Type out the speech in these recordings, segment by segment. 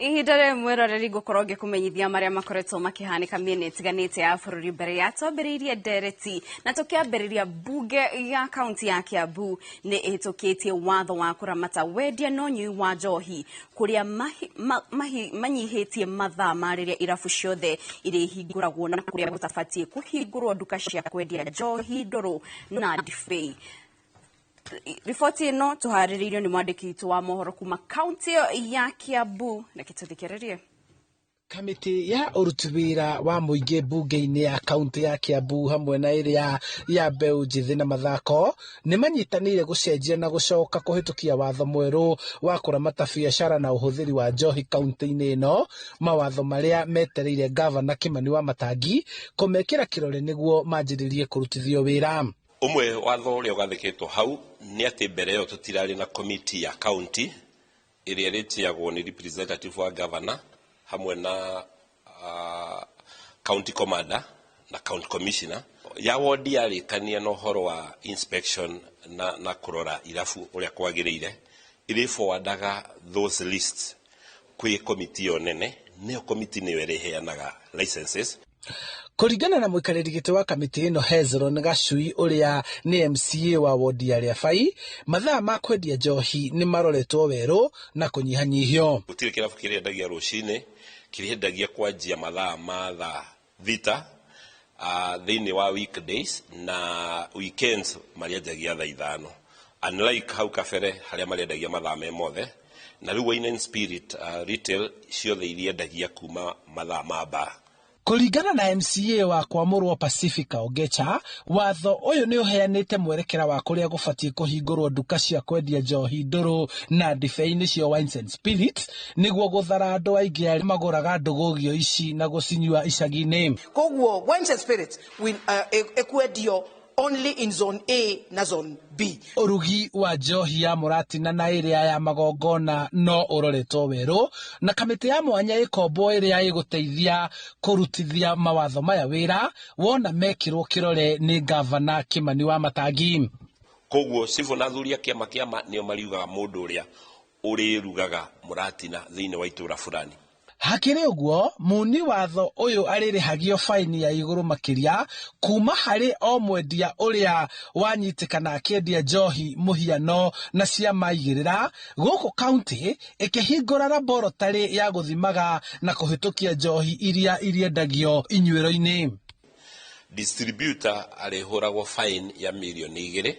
Ihidare mweroreri gukoroge kumenyithia maria makoretwo makihanika miene itiganite ya bururi mbere ya twambiriirie ndereti na tukiambiriria bunge ya kaunti ya Kiambu ni ihitukitie watho wa kuramata wendia no nyui wa njohi kuria manyihitie mathaa mariria irabu ciothe iri hinguragwo na kuria gutabatie kuhingurwo nduka cia kwendia njohi nduru na ndibei. Ripoti ino tuhaririirio ni mwandiki witu wa mohoro kuma kaunti ya Kiambu na kituthikirerie. Kamiti ya urutubira wa muingi bunge-ini ya kaunti ya Kiambu hamwe na iria ya mbeu njithi na mathako ni manyitanire gucenjia na gucoka kuhitukia watho mweru wa kuramata biacara na uhuthiri wa njohi kaunti-ini ino, mawatho maria metereire gavana Kimani Wamatangi kumekira kirore niguo manjiririe kurutithio wira. Umwe watho uria ugathikitwo hau ni ati mbere yo tutirari na committee ya county iria ritiagwo ni representative wa governor hamwe na county commander na county commissioner ya ward yarikania no horo wa inspection na kurora irafu uria kwagiriire iri forwardaga those lists kwi committee onene ne committee ni wereheanaga licenses. Kuringana na muikariri giti wa kamiti ino Hezron Gachui uria ni MCA wa wodi ya Riafai, mathaa ma kwendia njohi ni maroretwo weru na kunyihanyihio. Gutire kirabu kiriendagia rucini kiriendagia kwanjia mathaa ma thaa thita thiini wa weekdays na weekends mariendagia thaa ithano, unlike hau kabere haria mariendagia mathaa me mothe na riu Wine and Spirit retail ciothe iriendagia kuma mathaa ma baa. Kuringana na MCA wa Kwamurwo Pacifica Ogecha, watho uyu ni uheanite mwerekera wa kuria gubatie kuhingurwo nduka cia kwendia njohi nduru na ndibei nicio Wines and Spirits niguo guthara andu aingi aria maguraga ndugugio ici na gucinyua icagi-ini. Koguo Wines and Spirits ekwendio only in zone A na zone B. Urugi wa njohi ya muratina na iria ya magongona no uroretwo weru na kamiti ya mwanya ikombo iria iguteithia kurutithia mawatho maya wira wona mekirwo kirore ni gavana Kimani Wamatangi. Koguo sivo na thuria kiama nio mariugaga mundu uria urirugaga muratina thiini wa itura fulani. Hakiri uguo muni watho uyu aririhagio faini ya iguru makiria kuma hari o mwendia uria wanyitikana akiendia njohi muhiano na ciama igirira guku county ikihingura laboratory ya guthimaga na kuhitukia njohi iria iriendagio inyuiro-ini. Distributor arihuragwo fine ya milioni 2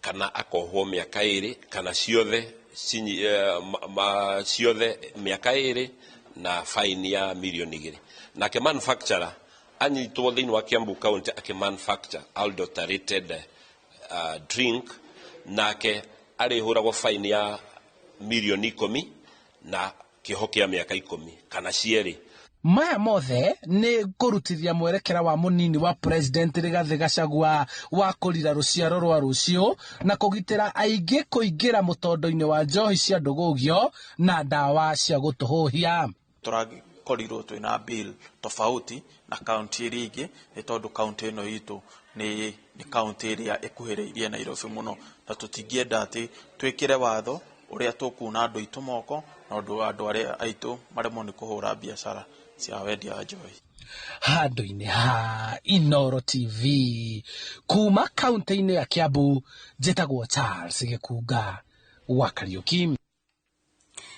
kana akohwo miaka 2 kana ciothe miaka 2 na fine ya milioni 2. Na ke manufacturer anyitwo thiini wa Kiambu County ake manufacture adulterated drink nake arihuragwo fine ya milioni 10 na kihoke ya miaka 10 kana cieri. Maya mothe ni kurutithia mwerekera wa munini wa president Rigathi Gachagua wa kurira ruciaro rwa rucio na kugitira aingi kuingira mutondo-ini wa njohi cia ndugugio na ndawa cia gutuhuhia. Turakorirwo twina bill tofauti na county ringi ni tondu county ino itu ni county iria ikuhiriirie Nairobi muno na tutingienda ati twikire watho uria tukuna andu itu moko na andu aria aitu maremwo ni kuhura biashara cia wendia wa njohi. Handu-ini ha Inooro TV kuma kaunti-ini ya Kiambu, njitagwo Charles Gikuga wa Kariuki.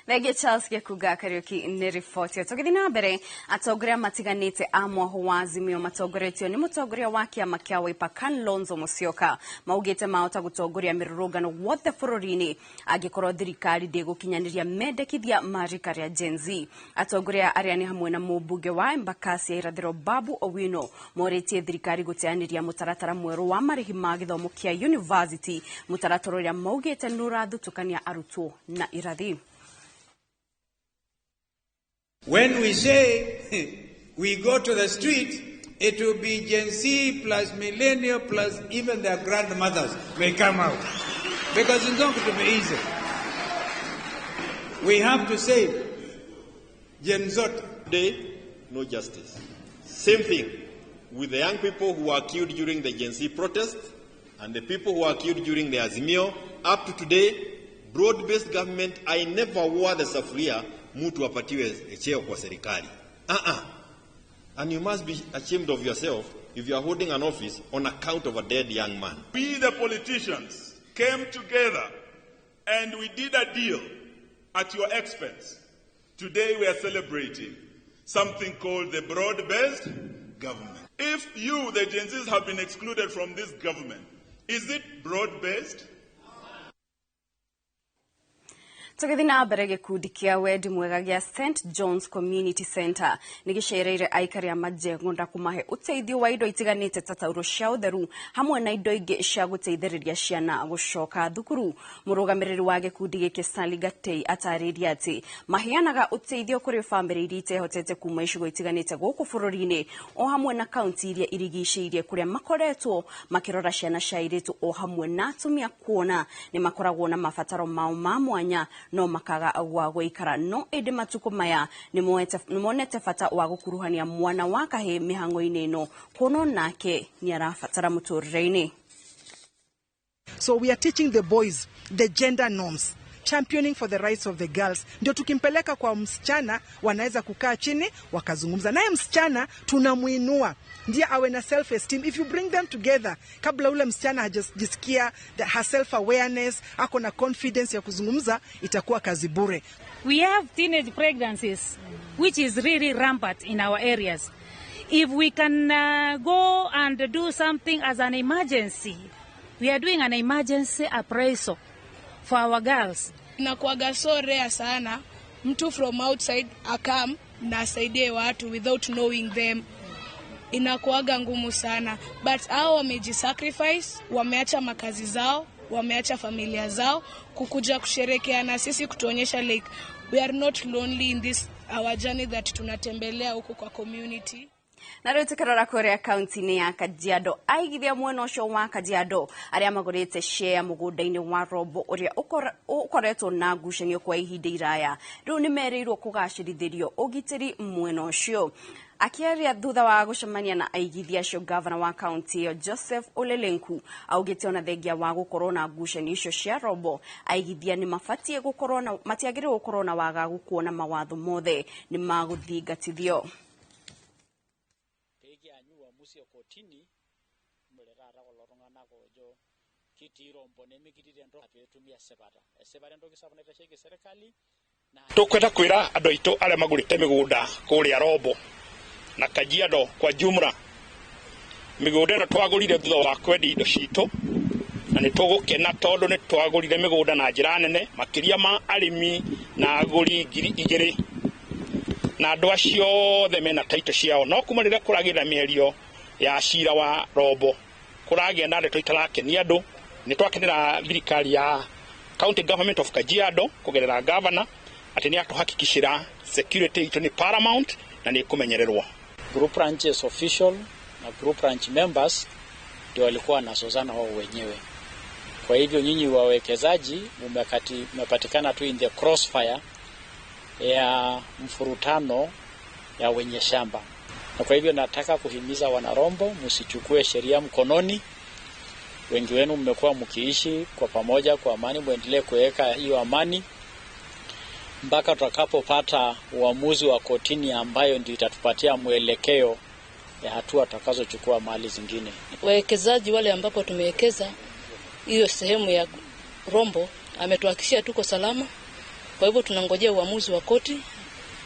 Thenge Charles Gikuga Kariuki ni ripoti. Tugithi na mbere atongoria matiganite a mwaho wa Azimio matongoretio ni mutongoria wa kiama kia Wiper Kalonzo Musyoka maugite mahota gutongoria mirurungano wothe bururi-ini angikorwo thirikari ndigukinyaniria mendekithia marika ria Gen Z. Atongoria aria ni hamwe na mubunge wa Embakasi ya irathiro Babu Owino moritie thirikari gutianiria mutaratara mweru wa marihi ma githomo kia university, mutaratara uria maugite nurathutukania arutwo na irathi. When we say we go to the street, it will be Gen Z plus millennial plus even their grandmothers may come out. Because it's not going to be easy. We have to say, Gen Z. Today, no justice. Same thing with the young people who were killed during the Gen Z protest and the people who were killed during the Azimio. Up to today, broad-based government, I never wore the Safria mtu apatiwe cheo kwa serikali. And you must be ashamed of yourself if you are holding an office on account of a dead young man. We, the politicians, came together and we did a deal at your expense. Today we are celebrating something called the broad-based government. If you, the Gen Zs, have been excluded from this government, is it broad-based? Tugithi na mbere gikundi kia wendi mwega gia St John's Community Center nigishereire aikari a majengo nda kumahe uteithio wa indo itiganite ta tauro cia utheru hamwe na indo ingi cia guteithiriria ciana gucoka thukuru. Murugamiriri wa gikundi giki Stanley Gatei atariria ati mahianaga uteithio kuri family iria itehotete kuma icigo itiganite guku bururi-ini o hamwe na kaunti iria irigicĩirie kuria makoretwo makirora ciana cia airitu o hamwe na atumia kuona ni makoragwo na mabataro mao ma mwanya no makaga agwa gũikara no ende matuko maya ni monete fata wa gukuruhania mwana wa kahe mihango-ini ino kono nake ni arafatara muturire-ini. So we are teaching the boys the gender norms, championing for the rights of the girls. Ndio tukimpeleka kwa msichana wanaweza kukaa chini wakazungumza naye, msichana tunamuinua ndiye awe na self esteem. If you bring them together kabla ule msichana hajisikia her self awareness, ako na confidence ya kuzungumza, itakuwa kazi bure. We have teenage pregnancies which is really rampant in our areas. If we can go and do something as an emergency, we are doing an emergency appraisal for our girls. Inakuwaga so rare sana mtu from outside akam na asaidie watu without knowing them. Inakuwaga ngumu sana, but hao wamejisacrifice, wameacha makazi zao, wameacha familia zao kukuja kusherekea na sisi, kutuonyesha like we are not lonely in this our journey that tunatembelea huko kwa community. Na rĩu tũkarora kũrĩa kaunti-inĩ ya Kajiado, aigithia mwena ũcio wa Kajiado arĩa magũrĩte share mũgũnda-inĩ wa Rombo ũrĩa ũkoretwo na ngucanio kwa ihinda iraya rĩu nĩ merĩirwo kũgacĩrithĩrio ũgitĩri mwena ũcio. Akiaria thutha wa gucemania na aigithia acio, gavana wa kaunti ĩyo Joseph Olelenku augĩte ona thengia wa gũkorwo na ngucanio icio cia Rombo, aigithia nĩ mabatie gũkorwo na matiagĩrĩirwo gũkorwo na wagagu kuona mawatho mothe nĩ magũthingatithio. Kotini mlerara kolorongana gojo kiti Rombo nemikitire ndo apetumia sebara ndo kisabone tashike serikali na tukwenda kwira andu aitu aria magurite migunda kuria Rombo na Kajiado kwa jumla. Migunda ino twagurire thutha wa kwendi indo citu na ni tugukena tondu ni twagurire migunda na njira nene makiria ma arimi na aguri 2,000 na andu acio the mena taito ciao no kumarira kuragira mierio ya cira wa Rombo kuragenda ndeto itarakenia andu ni twakenera thirikari ya County Government of Kajiado kugerera governor ati ni atuhakikishira security itu ni paramount na ni kumenyererwa. Group branches official na group branch members ndio walikuwa nasozana wao wenyewe. Kwa hivyo nyinyi wawekezaji mmepatikana tu in the crossfire ya mfurutano ya wenye shamba. Na kwa hivyo nataka kuhimiza wana Rombo msichukue sheria mkononi. Wengi wenu mmekuwa mkiishi kwa pamoja kwa amani, muendelee kuweka hiyo amani mpaka tutakapopata uamuzi wa kotini ambayo ndio itatupatia mwelekeo ya hatua tutakazochukua mali zingine. Wawekezaji wale ambapo tumewekeza hiyo sehemu ya Rombo ametuhakikishia tuko salama. Kwa hivyo tunangojea uamuzi wa koti.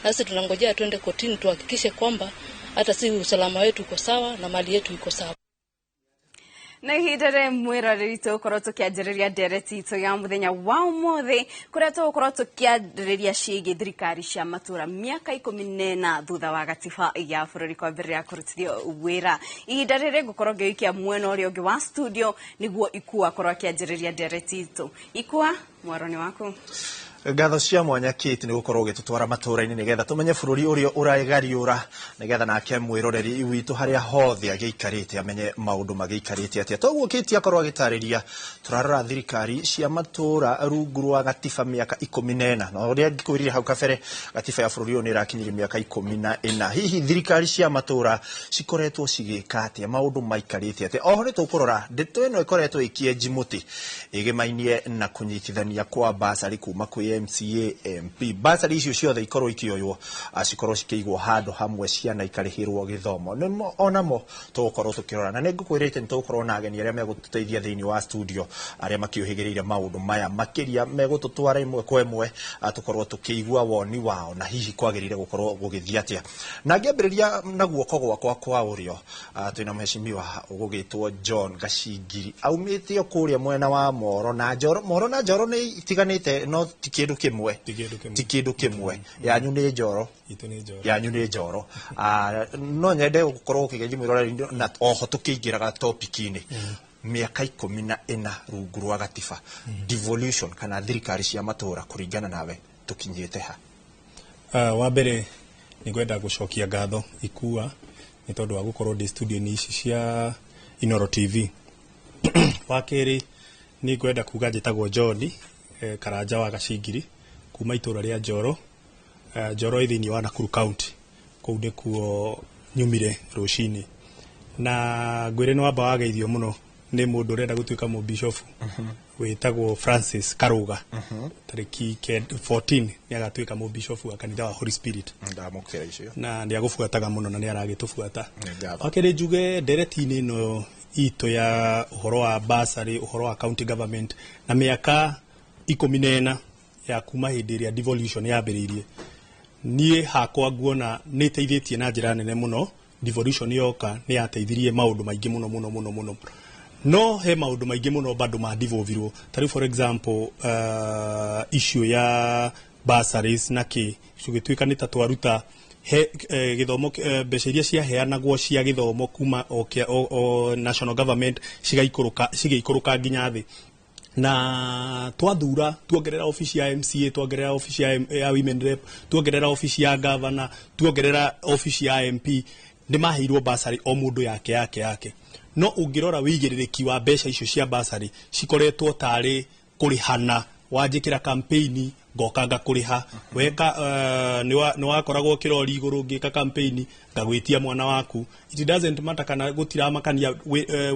Nasi tunangojea tuende kotini tuhakikishe kwamba hata si usalama wetu uko sawa na mali yetu iko sawa. Na ihinda mwira rito koroto kianjĩrĩria ndereti itũ ya mũthenya wa ũmũthĩ kũrĩa tũgũkorwo tũkĩarĩrĩria ciĩgiĩ thirikari cia matũra mĩaka 14 thutha wa gatiba ya bũrũri kwambĩrĩria kũrutithio wĩra. Ihinda rĩrĩ ngũkorwo ngĩikia mwena ũrĩa ũngĩ wa studio nĩguo Ikua korwo akĩanjĩrĩria ndereti itũ. Ikua, mwaroni waku. Ngatho cia mwanya Kate ni gukorwo gitutwara matura-ini nigetha tumenye bururi uria uragariura nigetha nake mwiroreri witu haria hothe ageikarite amenye maundu mageikarite atia. Toguo Kate akorwo agitariria turarora thirikari cia matura rungu rwa gatiba miaka 14 na uria ngikwirire hau kabere gatiba ya bururi uyu ni irakinyire miaka 14. Hihi thirikari cia matura cikoretwo cigika atia, maundu maikarite atia? Oho ni tukurora ndeto ino ikoretwo ikienji muti igimainie na kunyitithania kwa basari kuma kwi MCA MP basari icio ciothe ikorwo ikioywo cikorwo cikĩigwo handũ hamwe ciana ikarĩhĩrwo gĩthomo nĩmo onamo tũgũkorwo tũkĩrora na nĩngũkwĩrĩte nĩtũgũkorwo na ageni arĩa megũtũteithia thĩinĩ wa studio arĩa makĩũhĩgĩrĩire maũndũ maya makĩria megũtũtwara imwe kwa imwe tũkorwo tũkĩigua woni wao na hihi kwagĩrĩire gũkorwo gũgĩthiĩ atĩa na ngĩambĩrĩria na guoko gwakwa kwa ũrĩo twĩna mheshimiwa ũgũgĩtwo John Gacingiri aumĩte kũrĩa mwena wa Moro na Njoro nĩ itiganĩte no ti kĩndũ kĩmwe yanyu nĩ Njoro yanyu nĩ Njoro no nyende gũkorwo ũkĩgeria mwĩroreri na oho tũkĩingĩraga topic-inĩ mĩaka 14 rungu rwa gatiba devolution kana thirikari cia matũra kũringana nawe tũkinyĩte ha wa mbere nĩ ngwenda gũcokia ngatho ikua nĩ tondũ wa gũkorwo ndĩ studio-inĩ ici cia Inoro TV wa kerĩ nĩ ngwenda kuga njĩtagwo John Karanja wa Gacingiri kuma itũra rĩa Njoro Njoro thĩinĩ wa Nakuru County kũu nĩkuo nyumire rũcinĩ na ngwĩre nĩ wamba wageithio mũno nĩ mũndũ ũrenda gũtuĩka mũbishofu wĩtagwo Francis Karuga tarĩki 14 nĩ agatuĩka mũbishofu wa kanitha wa Holy Spirit ndamũkĩra icio na nĩ agũbuataga mũno na nĩ aragĩtũbuata wakĩrĩ njuge ndereti-inĩ ĩno itũ ya ũhoro wa basari ũhoro wa county government na mĩaka 14 ya kuma hĩndĩ ĩrĩa devolution yambĩrĩirie niĩ hakwa nguona nĩ ĩteithĩtie na njĩra nene mũno devolution yoka nĩ yateithirie maũndũ maingĩ mũno no he maũndũ maingĩ mũno bado ma devolvirwo tari for example issue ya bursaries na kĩ cugĩtuĩka nĩ ta twaruta gĩthomo mbeca iria ciaheanagwo cia gĩthomo kuma o national government cigĩikũrũka nginya thĩ na twathura tuongerera ofisi ya MCA tuongerera ofisi ya women rep tuongerera ofisi ya governor tuongerera ofisi ya MP nĩ maheirwo bursary o mũndũ yake no ũngĩrora wĩigĩrĩrĩki wa mbeca icio cia bursary cikoretwo tarĩ kũrĩhana wanjĩkĩra campaign ngokanga kũrĩha weka nĩ wakoragwo kĩrori igũrũ ngĩka campaign ngagwĩtia mwana waku it doesn't matter kana gũtiramakania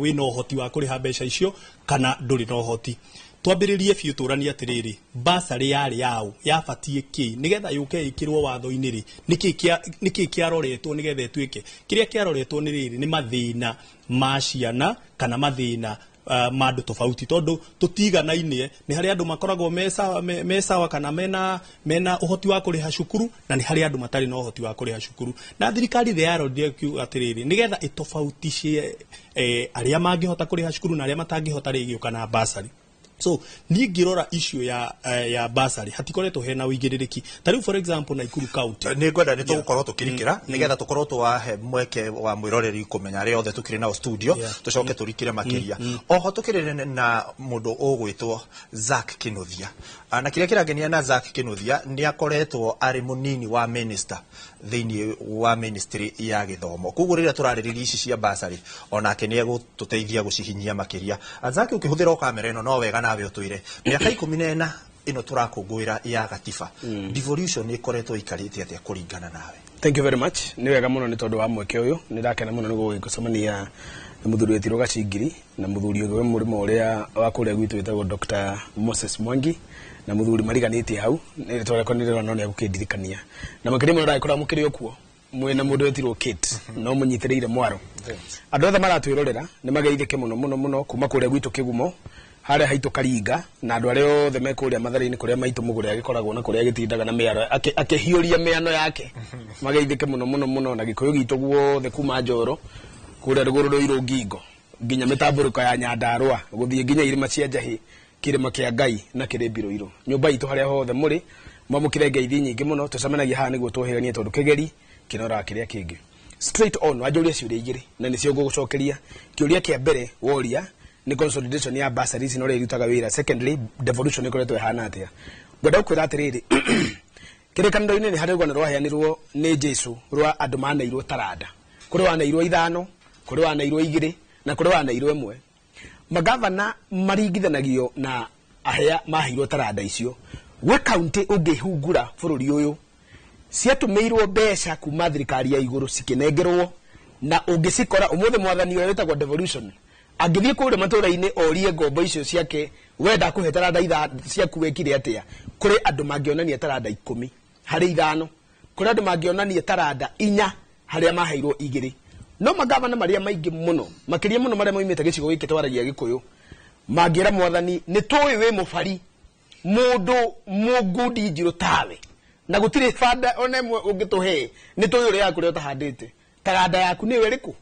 wĩna ũhoti wa kũrĩha mbeca icio kana ndũrĩ na ũhoti twambĩrĩrie biũ tũrania atĩrĩrĩ bursary yarĩ yaũ yabatie kĩ nĩgetha yũke ĩkĩrwo watho-inĩ rĩ nĩkĩ kĩaroretwo nĩgetha ĩtuĩke kĩrĩa kĩaroretwo nĩ rĩrĩ nĩ mathĩna ma ciana kana mathĩna mandũ tofauti tondũ tũtiganaine nĩ harĩ andũ makoragwo mesawa kana mena ũhoti wa kũrĩha cukuru na nĩ harĩ andũ matarĩ na ũhoti wa kũrĩha cukuru na thirikari yarondire kiuga atĩrĩrĩ nĩgetha ĩtofautishe arĩa mangĩhota kũrĩha cukuru na arĩa matangĩhota rĩgĩũka na bursary so ni ngirora issue ya bursary hatikoretwo hena uigĩrĩrĩki tariu for example Nakuru County nĩ ngwenda nĩ tũgũkorwo tũkĩrikĩra nĩgetha tũkorwo twahe mweke wa mwĩroreri kũmenya arĩa othe tũkĩrĩ nao studio tũcoke tũrikĩre makĩria oho tũkĩrĩ na mũndũ ũgwĩtwo Zack Kĩnuthia na kĩrĩa kĩrangenia na Zack Kĩnuthia nĩ akoretwo arĩ mũnini wa minister thĩinĩ wa ministry ya gĩthomo koguo rĩrĩa tũrarĩrĩria ici cia bursary onake nĩ egũtũteithia gũcihinyia makĩria Zack ũkĩhũthĩra kamera ĩno no wega nawe ũtwĩre mĩaka 14 ĩno tũrakũngũĩra ya gatiba devolution ĩkoretwo ikarĩte atĩa kũringana nawe Thank you very much nĩ wega mũno nĩ tondũ wa mweke ũyũ nĩ ndakena mũno nĩ gũgĩcemania na mũthuri wetirwo Gacingiri na mũthuri ũngĩ mũrĩmo ũrĩa wa kũrĩa gwitũ wĩtagwo Dr. Moses Mwangi na mũthuri mariganĩtie hau nĩ twarekonire no nĩ agũkĩndirikania na makĩria mũno ndagĩkora mũkĩrĩ okuo mwena mũndũ wetirwo Kate no mũnyitĩrĩire mwaro andũ othe maratwĩrorera nĩ mageithĩke mũno kuma kũrĩa gwitũ Kĩgumo harĩa haitũ Karinga na andũ arĩa othe mekũrĩa Mathare-inĩ kũrĩa maitũ mũgũrĩa agĩkoragwo na kũrĩa agĩtindaga na mĩaro akĩhiũria mĩano yake mageithĩke mũno na Gĩkũyũ gitũ guothe kuma Njoro kũrĩa rũgũrũ rwa Irũngingo nginya mĩtambũrũko ya Nyandarũa gũthiĩ nginya irĩma cia Njahĩ kĩrĩma kĩa Ngai na kĩrĩmbiro irũ nyũmba itũ harĩa hothe mũrĩ mwamũkĩre ngeithi nyingĩ mũno tũcemanagia haha nĩguo tũhĩganie tondũ kĩgeri kĩnora kĩrĩa kĩngĩ straight on wanjũria ciũria igĩrĩ na nĩcio ngũgũcokeria kĩũria kĩa mbere woria ni consolidation ya bursaries no rĩrutaga wĩra secondly devolution ĩkoretwo ihana atĩa ngwenda gũkwĩra atĩrĩrĩ kĩrĩkanĩro-inĩ nĩ harĩ rũgano rwaheanirwo nĩ Jesu rwa andũ maneirwo taranda kũrĩ waneirwo 5 kũrĩ waneirwo 2 na kũrĩ waneirwo 1 magavana maringithanagio na ahea maheirwo taranda icio we county ũngĩhungura bũrũri ũyũ ciatũmĩirwo mbeca kuma thirikari ya igũrũ cikinengerwo na ũngĩcikora ũmũthĩ mwathani ũrĩa wĩtagwo devolution Angithie kure matura-ini orie ngombo icio ciake wenda kuhe taranda itha ciaku wekire atia kuri andu mangionania taranda 10 hari 5 kuri andu mangionania taranda 4 haria maheirwo 2 no magavana maria maingi muno makiria muno maria moimite gicigo giki twaragia Gikuyu mangira mwathani ni tuwi wi mufari mundu mugudi njiro tawe na gutire fada onemwe ungituhe ni tuwi uri yaku ri utahandite taranda yaku ni weriku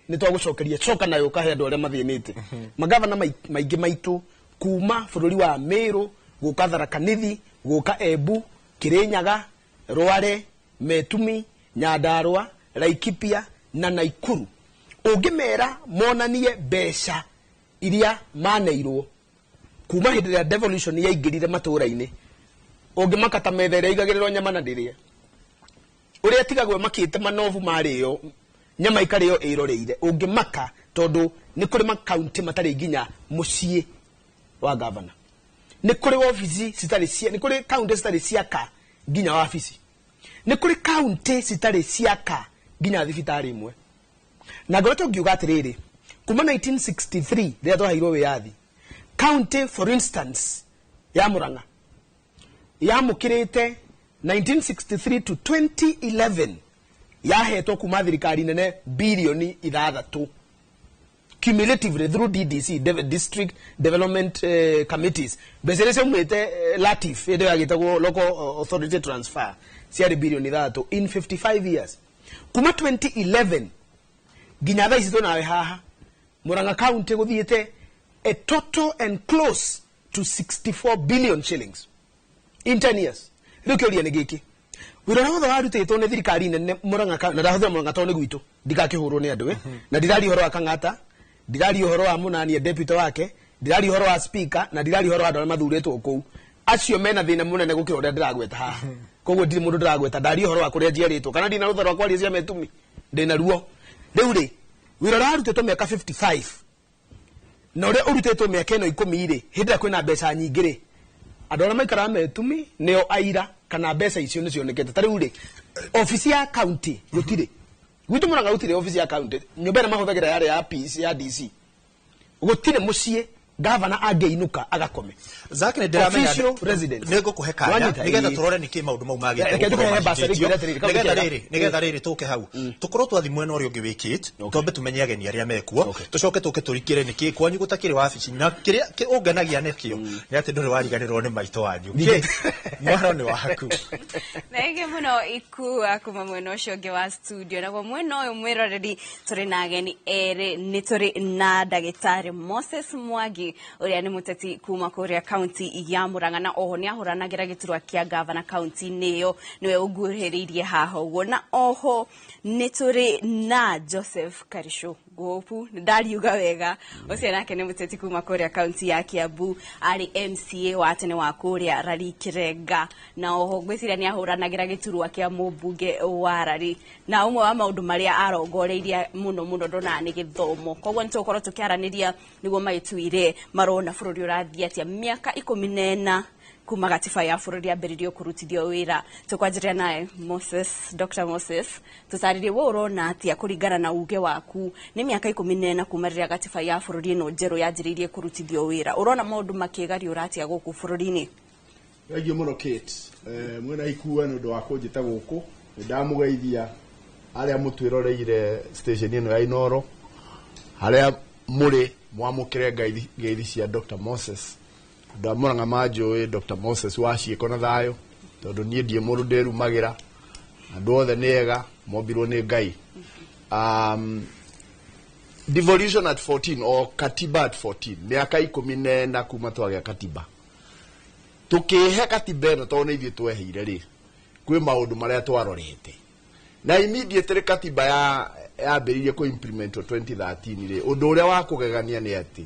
ni twagucokeria coka nayo kahe andu aria mathinite magavana maingi maitu kuma bururi wa Meru guka Tharaka Nithi guka Embu Kirinyaga Rware Metumi Nyandarua Laikipia na Naikuru ungimera monanie mbeca iria maneirwo kuma hindi ya devolution ya ingirire matura-ini ungimakata methere igagirirwo nyama na ndiria uria tigagwe makite manovu mario nyama ikario iroreire ungimaka tondu ni kuri ma county matari nginya mucie wa governor ni kuri office sitari cia ni kuri county sitari ciaka nginya office ni kuri county sitari ciaka nginya thibitari imwe na ngoto ngiuga atiriri kuma 1963 rĩa twaheirwo wiyathi county for instance ya Murang'a yamukirite 1963 to 2011 yahetwo kuma thirikari nene bilioni 6 cumulatively through DDC district development committees bezerese umete latif ede yagitagwo local authority transfer ciari bilioni 6 in 55 years kuma 2011 ginya thaa ici tunawe haha Murang'a county guthiete a total and close to 64 billion shillings in 10 years riukiuria ni giki wira wothe warutitwo ni thirikari nene Murang'a na ndahuthira Murang'a toni gwitu ndikakihurwo ni andu na ndirari horo akangata ndirari horo wa munani deputy wake ndirari horo wa speaker na ndirari horo wa andu mathuritwo kuu acio mena thina munene gukira uria ndiragweta haha koguo ndiri mundu ndiragweta ndari horo wa kuria njiaritwo kana ndina rutha rwa kwaria cia Metumi ndina ruo riu ri wira warutitwo miaka 55 na uria urutitwo miaka ino 10 ri hindira kwina mbeca nyingi ri andu aria maikara Metumi nio aira kana mbeca icio nicio nekete tari uri ofisi ya county gutire gwitu Murang'a gutire ofisi ya county nyumba na mahothagira yare ya PC ya DC gutire mucie governor angeinuka agakome Zake ndiramenya official residence nego kuhekanya nigetha turore niki maundu mau magite nigetha riri tuke hau tukorwo twathi mwena urio ngi wikit tombe tumenye ageni aria mekuo tucoke tuke turikire niki kwanyu gutakire wabici na kiria ungenagia nekio ni ati nduri wariganirwo ni maito wanyu mwana ni waku nege muno iku akuma mwena ucio ngi wa studio na kwa mwena uyu mwiroreri turi na ageni ere ni turi na Ndagĩtarĩ Moses Mwangi uria ni muteti kuma kuria county ya Murang'a na oho ni ahuranagira giturwa kia governor county niyo niwe uguriririe haho uguo na oho ni turi na Joseph Karisho gopu ndariuga wega ucio nake ni muteti kuma kuria county ya Kiambu ari MCA wa tene wa kuria Rari Kirenga na oho gwiciria ni ahuranagira giturwa kia mubunge wa Rari na umwe wa maundu maria arongoreirie muno ndona ni githomo koguo nitukorwo tukiaraniria niguo maituire marona bururi urathia atia miaka 14 kuma gatiba ya bururi ambiririo kurutithio wira tukwanjiria naye Dr. Moses tutaririe wo urona atia kuringana na uge waku ni miaka 14 kuma riria gatiba ya bururi no njeru yanjiririe kurutithio wira urona maundu makigario uratia guku bururi-ini Thangi muno Kate mwena ikua no ndo wako njita guku ndamugeithia aria mutwiroreire station ino ya Inoro aria muri mwamukire ngeithi cia Dr. Moses ndamuranga majo Dr. Moses wacieko na thayo tondu nie ndie mundu nderumagira andu othe nega mobirwo ni Ngai devolution at 14 or katiba at 14 miaka 14 kuma twagĩa katiba tukihe katiba ino tondu ithuĩ tweheire ri kwi maundu maria twarorete na immediately katiba ya beririe ko implement 2013 ri undu uria wa kugegania ni ati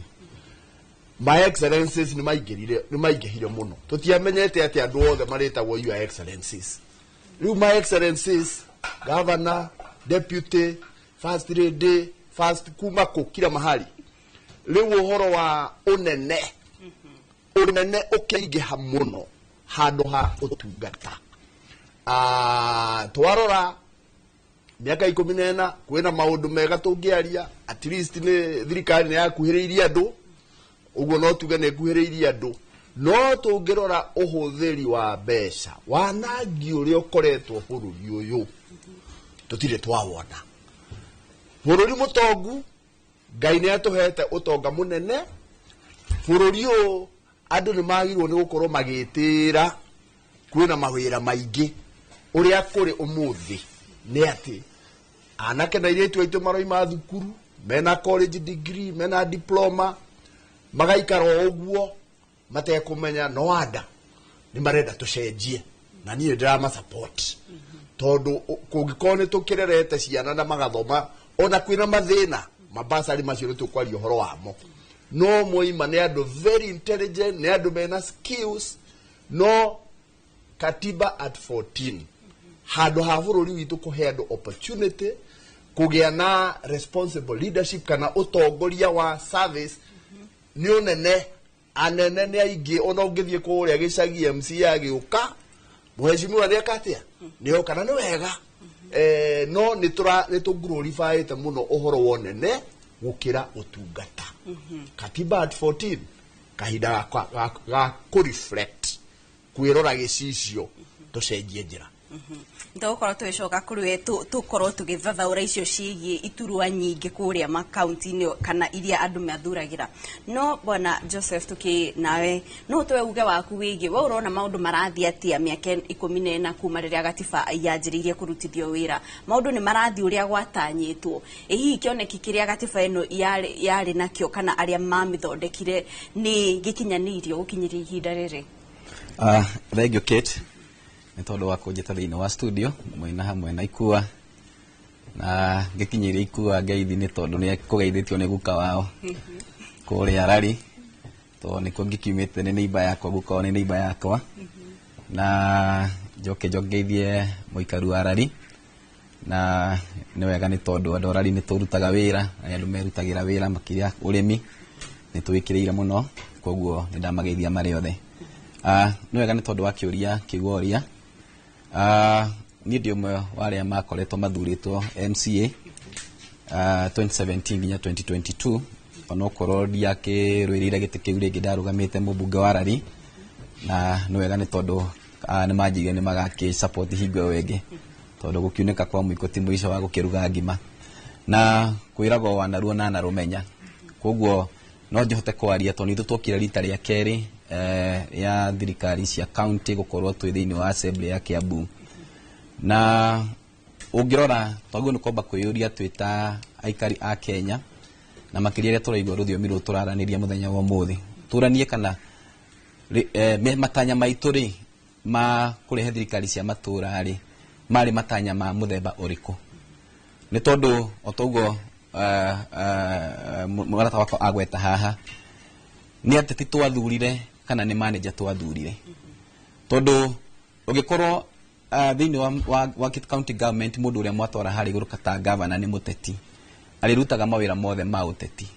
my excellencies ni maingihire muno tutiamenyete ati andu othe maritagwo your excellencies riu my excellencies governor deputy first lady first kuma kukira mahali riu uhoro wa unene ukiingiha muno handu ha utungata twarora miaka 14 kwina maundu mega tungiaria at least ni thirikari ni yakuhiriirie andu uguo no tuge ni kuhiriirie andu no tungirora uhuthiri wa mbeca wanangi uria ukoretwo bururi uyu tutire twawona bururi mutongu Ngai ni atuhete utonga munene bururi uyu andu ni magirwo ni gukorwo magitira kwina mawira maingi uria kuri umuthi ni ati anake na iretu aitu maroima thukuru mena college degree mena diploma magaikara uguo matekumenya no ada ni marenda tucenjie na niĩ drama support tondu kungikone tukirerete ciana na magathoma ona kwina mathina mabasari macio tukwaria horo wamo no moima ni andu very intelligent ni andu mena skills no katiba at 14 handu ha bururi witu kuhe andu opportunity kugia na responsible leadership kana utongoria wa service ni unene anene ni aingi ona ungithie kuria gicagi MC agiuka muheshimiwa ni akatia ni okana ni wega no ni tu glorify te muno uhoro wonene gukira utungata katiba at 14 kahinda ga ku reflect kwirora gicicio tucenjie njira Ndokoro twicoka kuri we tukorwo tugithathaura icio ciigie iturwa nyingi kuria makaunti-ini kana iria andu mathuragira no bwana Joseph tuki nawe no twe uge waku wigi we urona maundu marathia atia miaka 14 kuma riria gatiba yanjiririe kurutithio wira maundu ni marathi uria gwatanyitwo hihi kioneki kiria gatiba ino yari nakio kana aria mamithondekire ni gikinyanirio gukinyiria ihinda riri thank you Kate ni tondu wa kunjita thiini wa studio mwina hamwe na ikua na ngikinyiria ikua ngeithi ni tondu ni kugeithitio ni guka wao kuria arari to ni kungikiumite ni neighbor yakwa guka ni neighbor yakwa na njoke ngeithie muikaru arari na ni wega ni tondu andu arari ni turutaga wira andu merutagira wira makiria urimi ni tuikireire muno koguo ni ndamageithia mari othe ni wega ni tondu wa kiuria kigworia ni ndio mwe wale makoretwo mathuritwo MCA 2017 nginya 2022 onokorwo yake rwirire gite kiu ringi ndarugamite mubunge wa Arari na ni wega ni tondu ni manjire ni magaki support hingwe wenge tondu gukiuneka kwa mwiko ti mwisho wa gukiruga ngima na kwirago wanaruo na narumenya koguo no njohote kwaria tondu ithu twokira rita ria keri ya thirikari cia county gukorwo twi thiini wa assembly ya Kiambu na ungirora twaguo ni komba kwiyuria twita aikari a Kenya na makiria ria turaigwa ruthiomi ru turaraniria muthenya wa muthi turanie kana matanya maitu ri ma kurehe thirikari cia matura ri mari matanya ma muthemba uriku ni tondu otoguo mwarata wako agweta haha ni ateti twathurire kana ni manager twathurire tondu ugikorwo thiini wa county government mundu uria mwatwara hari guruka ta governor ni muteti alirutaga mawira mothe ma uteti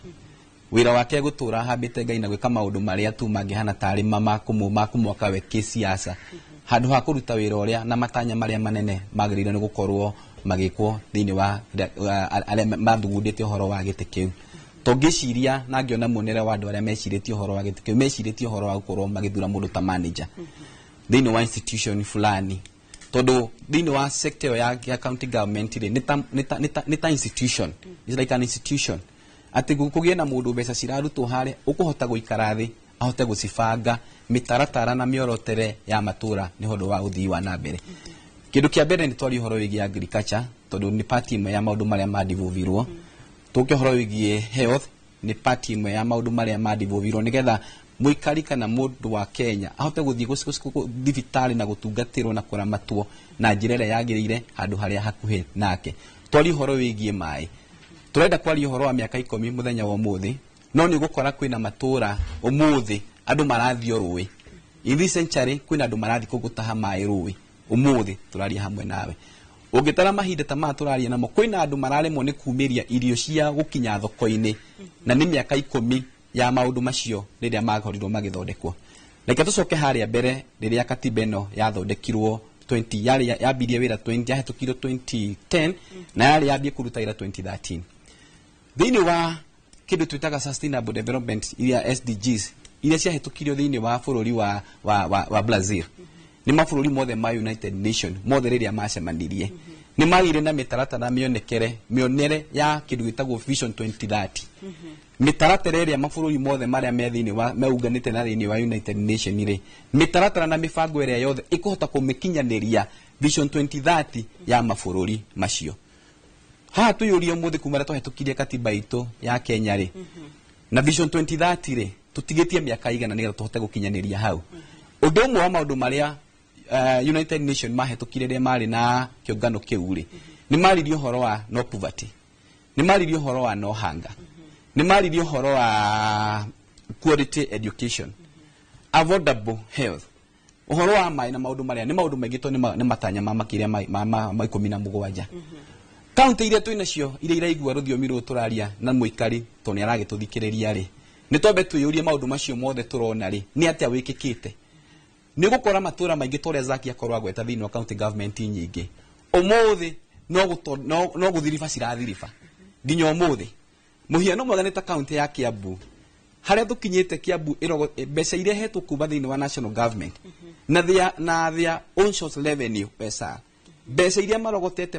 wira wake gutura habite Ngai na gwika maundu maria tu mangihana tari makumwaka we kisiasa handu ha kuruta wira uria na matanya maria manene magirire ni gukorwo magikwo thiini wa ale mathugundite horo wa gite kiu tongiciria na ngiona munere wa andu aria meciritie horo wa gite kiu meciritie horo wa gukorwo magithura mundu ta manager thiini wa institution fulani tondu thiini wa sector ya county government ri ni ta institution is like an institution ati kugie na mundu mbeca cirarutwo hare ukuhota guikara thi ahote gucibanga mitaratara na miorotere ya matura ni hondu wa uthii wa nambere kindu kia mbere ni twari horo wigi agriculture tondu ni party imwe ya maundu maria madivuvirwo tuke horo wigi health ni party imwe ya maundu maria madivuvirwo nigetha muikari kana mundu wa Kenya ahote guthii thibitari na gutungatirwo na kuramatwo na njira ĩrĩa yagĩrĩire handu haria hakuhi nake twari horo wigie mai turenda kwari horo wa miaka 10 muthenya wa umuthi no ni gukora kwina matura umuthi andu marathio ruwi in this century kwina andu marathi kugutaha mai ruwi umuthi turaria hamwe nawe ungitara mahinda ta ma turaria namo kwina andu mararemwo ni kumiria irio cia gukinya thoko-ini na ni miaka 10 ya maundu macio riria magorirwo magithondekwo reke tucoke haria mbere riria katiba ino yathondekirwo 20 yari yabirie wira 20 yahetukirwo 2010 na yari yambie kuruta ira 2013 thini wa kindu twitaga sustainable development iria SDGs iria ciahetukirio thini wa bururi wa Brazil ni mabũrũri mothe ma United Nation mothe riria macemanirie ni magire na mitaratara mionere ya kindu gitagwo Vision 2030 mitaratara iria mabũrũri mothe maria me thini wa meuganite na thini wa United Nation ire mitaratara na mibango iria yothe ikuhota kumikinyaniria Vision 2030 ya mabũrũri macio ha tuyurio muthi kumara twahetukirie katiba itu ya Kenya ri na Vision 2030 ri tutigitie miaka igana nigetha tuhote gukinyaniria hau undu umwe wa maundu maria United Nation mahetukire ria mari na kiungano kiu ri ni maririo horo wa no poverty ni maririo horo wa no hunger ni maririo horo wa quality education affordable health uhoro wa mai na maundu maria ni maundu maingi to ni matanya ma makiria ma 17 county iria twina cio iria iraigua ruthiomi ru turaria na muikari to ni aragituthikiriria ri ni tombe tuyurie maundu macio mothe turona ri ni atia wikikite ni gukora matura maingi toria Zaki akorwa gweta thini wa county government nyingi umuthi no guthirifa cirathirifa nginya umuthi muhiano mwega ta county ya Kiambu haria thukinyite Kiambu irogo mbeca iria hetwo kuma thini wa national government na their own source revenue pesa mbeca iria marogotete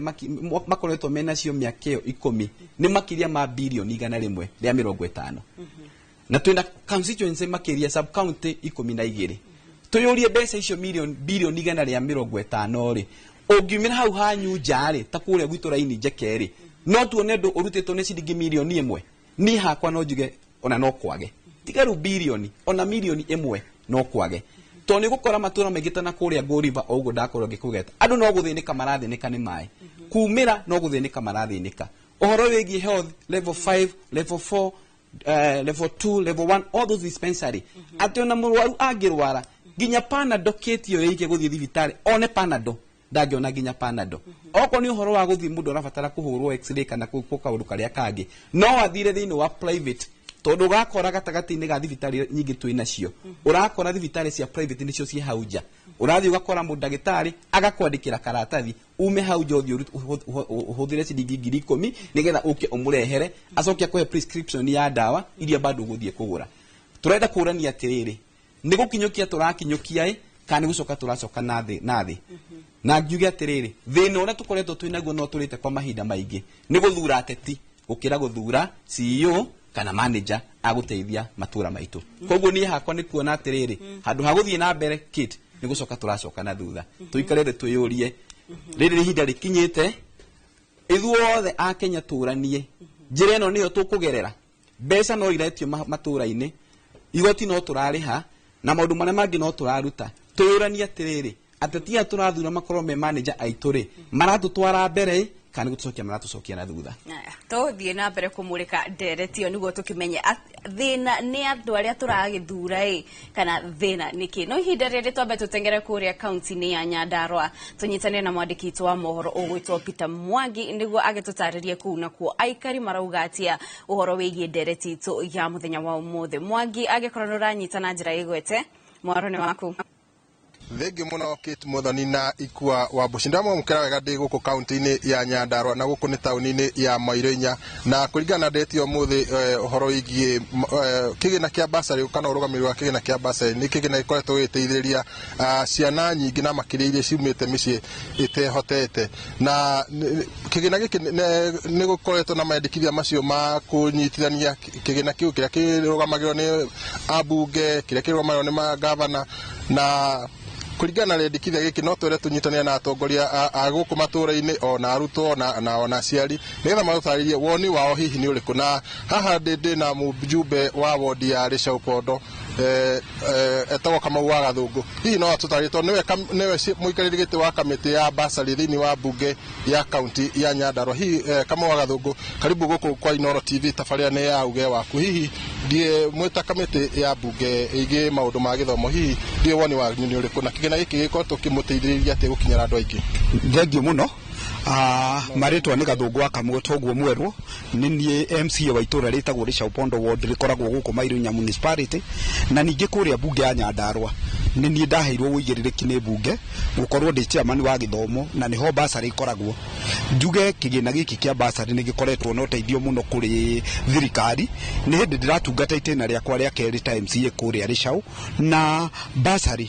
makoretwo mena cio miaka 10 ni makiria ma bilioni 100 ria 50 na twina constituency makiria sub county 12 tuyurie mbeca icio bilioni 100 ria 50 ri ungiumira hau hanyu njari ta kuria gwitu raini njekeri no tuone ndu urutitwo ni ciringi milioni 1 ni hakwa no njuge ona no kwage tigaru bilioni ona milioni 1 no kwage to ni gukora matura megita na kuria Go River ogo ndakorwo ngikugeta andu no guthinika marathinika ni mai kumira no guthinika marathinika ohoro wigi health level 5 level 4 level 2 level 1 all those dispensary ationa murwaru agirwara ginya panado ketio yike guthii thibitari one panado ndagiona ginya panado oko ni uhoro wa guthii mundu arabatara kuhurwo x-ray kana kuka undu karia kangi no athire thini wa private tondu gakora gatagati-ini ga thibitari nyingi twina cio urakora thibitari cia private nicio cie hauja urathi ugakora mudagitari agakwandikira karatathi ume hauja uthi uhuthire ciringi 10,000 nigetha uke umurehere acokia kuhe prescription ya dawa iria bado guthie kugura turenda kurania atiriri ni gukinyukia turakinyukia kana gucoka turacoka nathi na ngiuge atiriri thina uria tukoretwo twinaguo no turite kwa mahinda maingi ni guthura ateti gukira guthura CEO kana manager aguteithia matura maitu koguo ni hakwa ni kuona atiriri handu ha guthie na mbere kit ni gucoka turacoka na thutha tuikarete twiyurie riri hinda rikinyite ithuothe a Kenya turanie njira ino niyo tukugerera mbeca no iretio matura-ini igoti no turariha na maundu maria mangi no turaruta tuyurania atiriri atetia turathura makorwo me manager aituri maratutwara mbere kana gutucokia maratucokia na thutha to thie na mbere kumurika nderetio niguo tukimenye thina ni andu aria turagithura kana thina niki no ihinda riri twambe tutengere kuria county-ini ya Nyandarua tunyitane na mwandiki witũ wa mohoro ugwitwo Peter Mwangi niguo agitutaririe kuu na kuo aikari marauga atia uhoro wigie ndereti itu ya muthenya wa umuthi Mwangi agikorwo uranyitana njira igwete mwaro ni waku Thegi muno Kate Muthoni na ikua wa Bushindamo mukira wega ndi guku county-ini ya Nyandarua na guku ni town-ini ya Mairenya na kuringana na ndeti umuthi uhoro wigie kigina kia basari kana urugamiri wa kigina kia basari ni kigina ikoretwo giteithiriria ciana nyingi na makiririe ciumite micii itehotete na kigina giki ni gukoretwo na maendikithia macio ma kunyitithania kigina kiu kiria kirugamagirwo ni abunge kiria kirugamagirwo ni magavana na kuringana na rendikithia giki no twere tunyitania na atongoria a guku matura-ini ona arutwo na ona aciari nigetha marutaririe woni wao hihi ni uriku na haha ndi na mujumbe wa wodi ya Rishaũpondo etagwo Kamau wa Gathungu hihi no atutarie to niwe muikariri giti wa kamiti ya basari thini wa bunge ya county ya Nyandarua hihi Kamau wa Gathungu karibu guku kwa Inooro TV tafaria ni ya uge waku hihi ndie mwita kamiti ya bunge igi maundu ma githomo hihi ndie woni wa ni uriku na kigina giki gikoretwo kimuteithiriria ati gukinyira andu aingi thengio muno Maritwa nĩ Gathũngũ Akamwe toguo mwerwo nĩ niĩ MCA wa itũra rĩtagwo Rĩcaũpondo ward rĩkoragwo gũkũ Mairũ-Inya municipality na ningĩ kũrĩa bunge ya Nyandarua nĩ niĩ ndaheirwo ũigĩrĩrĩki nĩ bunge gũkorwo ndĩ chairman wa gĩthomo na nĩho basarĩ ikoragwo. Njuge kĩgĩna gĩkĩ kĩa basarĩ nĩ gĩkoretwo na ũteithio mũno kũrĩ thirikari. Nĩ hĩndĩ ndĩratungata itĩna rĩakwa rĩa kerĩ ta MCA kũrĩa Rĩcaũ na basarĩ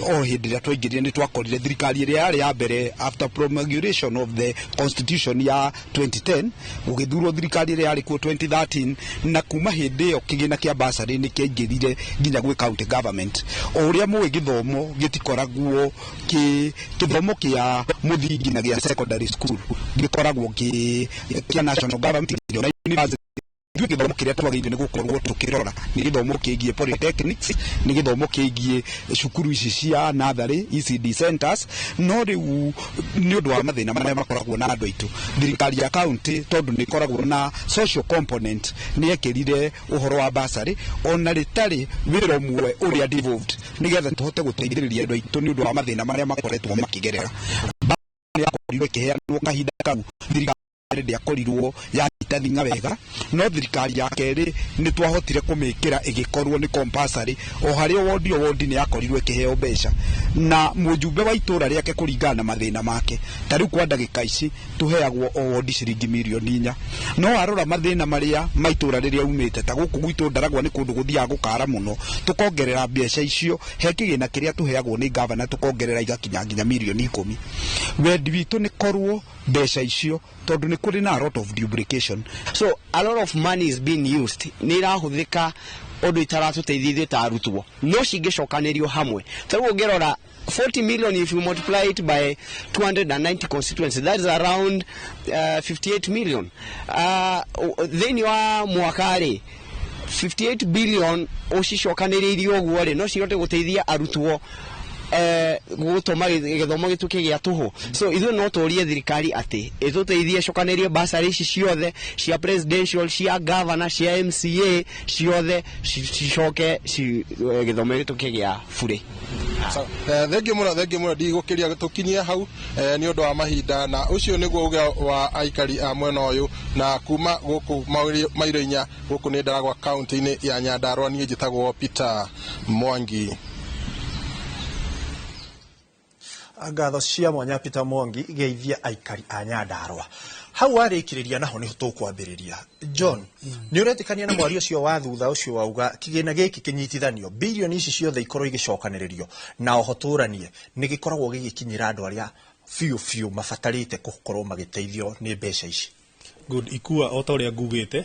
o hĩndĩ ĩrĩa twaingĩrire nĩ twakorire thirikari ĩrĩa yarĩ ya mbere after promulgation of the constitution ya 2010 gũgĩthurwo thirikari ĩrĩa yarĩ kuo 2013 na kuma hĩndĩ ĩyo kĩgĩna kĩa basarĩ nĩ kĩaingĩrire nginya gwĩ county government. O ũrĩa mũĩ gĩthomo gĩtikoragwo gĩthomo kĩa mũthingi na gĩa secondary school gĩkoragwo kĩa national government na university. Gĩthomo kĩrĩa twagĩrĩire nĩ gũkorwo tũkĩrora nĩ gĩthomo kĩgiĩ polytechnics, nĩ gĩthomo kĩgiĩ cukuru ici cia natharĩ ECD centers. No rĩu nĩ ũndũ wa mathĩna marĩa makoragwo na andũ aitũ, thirikari ya county tondũ nĩ ikoragwo na social component nĩ ekĩrire ũhoro wa basarĩ ona rĩtarĩ wĩra ũmwe ũrĩa devolved nĩgetha tũhote gũteithĩrĩria andũ aitũ nĩ ũndũ wa mathĩna marĩa makoretwo makĩgerera. Nĩ yakorirwo ĩkĩheanwo kahinda kau thirikari ndĩakorirwo yanyita thing'a wega, no thirikari ya kerĩ nĩ twahotire kũmĩkĩra ĩgĩkorwo nĩ compulsory o harĩa wondi o wondi nĩ yakorirwo ĩkĩheo mbeca na mũjumbe wa itũra rĩake kũringana na mathĩna make. Ta rĩu kwa ndagĩka ici tũheagwo o wondi ciringi mirioni 4. No warora mathĩna marĩa ma itũra rĩrĩa umĩte ta gũkũ gwitũ Ndaragwa nĩ kũndũ gũthiaga gũkara mũno, tũkongerera mbeca icio he kĩgĩna kĩrĩa tũheagwo nĩ governor tũkongerera igakinya nginya mirioni 10. Wendi witũ nĩ korwo mbeca icio tondũ nĩ kũrĩ na a lot of duplication. So a lot of money is being used. Nĩ ĩrahũthĩka ũndũ itaratũteithithie ta arutwo, no cingĩcokanĩrio hamwe. Tarĩu ũngĩrora 40 million if you multiply it by 290 constituencies, that is around 58 million. Thĩinĩ wa mwaka rĩ 58 billion ũcicokanĩrĩirie ũguo rĩ no cihote gũteithia arutwo gũtũma gĩthomo gĩtuĩke gĩa tũhũ. So ithuĩ no tũrie thirikari atĩ ĩtũteithie cokanĩrie basarĩ ici ciothe cia presidential, cia governor, cia MCA ciothe cicoke gĩthomo gĩtuĩke gĩa bure. Thengiũ mũno ndigũkĩria tũkinyie hau nĩ ũndũ wa mahinda na ũcio nĩguo uge wa aikari a mwena ũyũ na kuma gũkũ Mairũ-Inya gũkũ nĩ Ndaragwa county-inĩ ya Nyandarua. Niĩ njĩtagwo Peter Mwangi. Ngatho cia mwanya Peter Mwangi geithia aikari a Nyandarua. Hau arĩkĩrĩria naho nĩ tũkwambĩrĩria. John, nĩ ũretĩkania na mwario ũcio wa thutha ũcio wauga kĩgĩna gĩkĩ kĩnyitithanio bilioni ici ciothe ikorwo igĩcokanĩrĩrio na oho tũranie nĩ gĩkoragwo gĩgĩkinyĩra andũ arĩa biũ mabatarĩte gũkorwo magĩteithio nĩ mbeca ici? Good, ikua o ta ũrĩa ngugĩte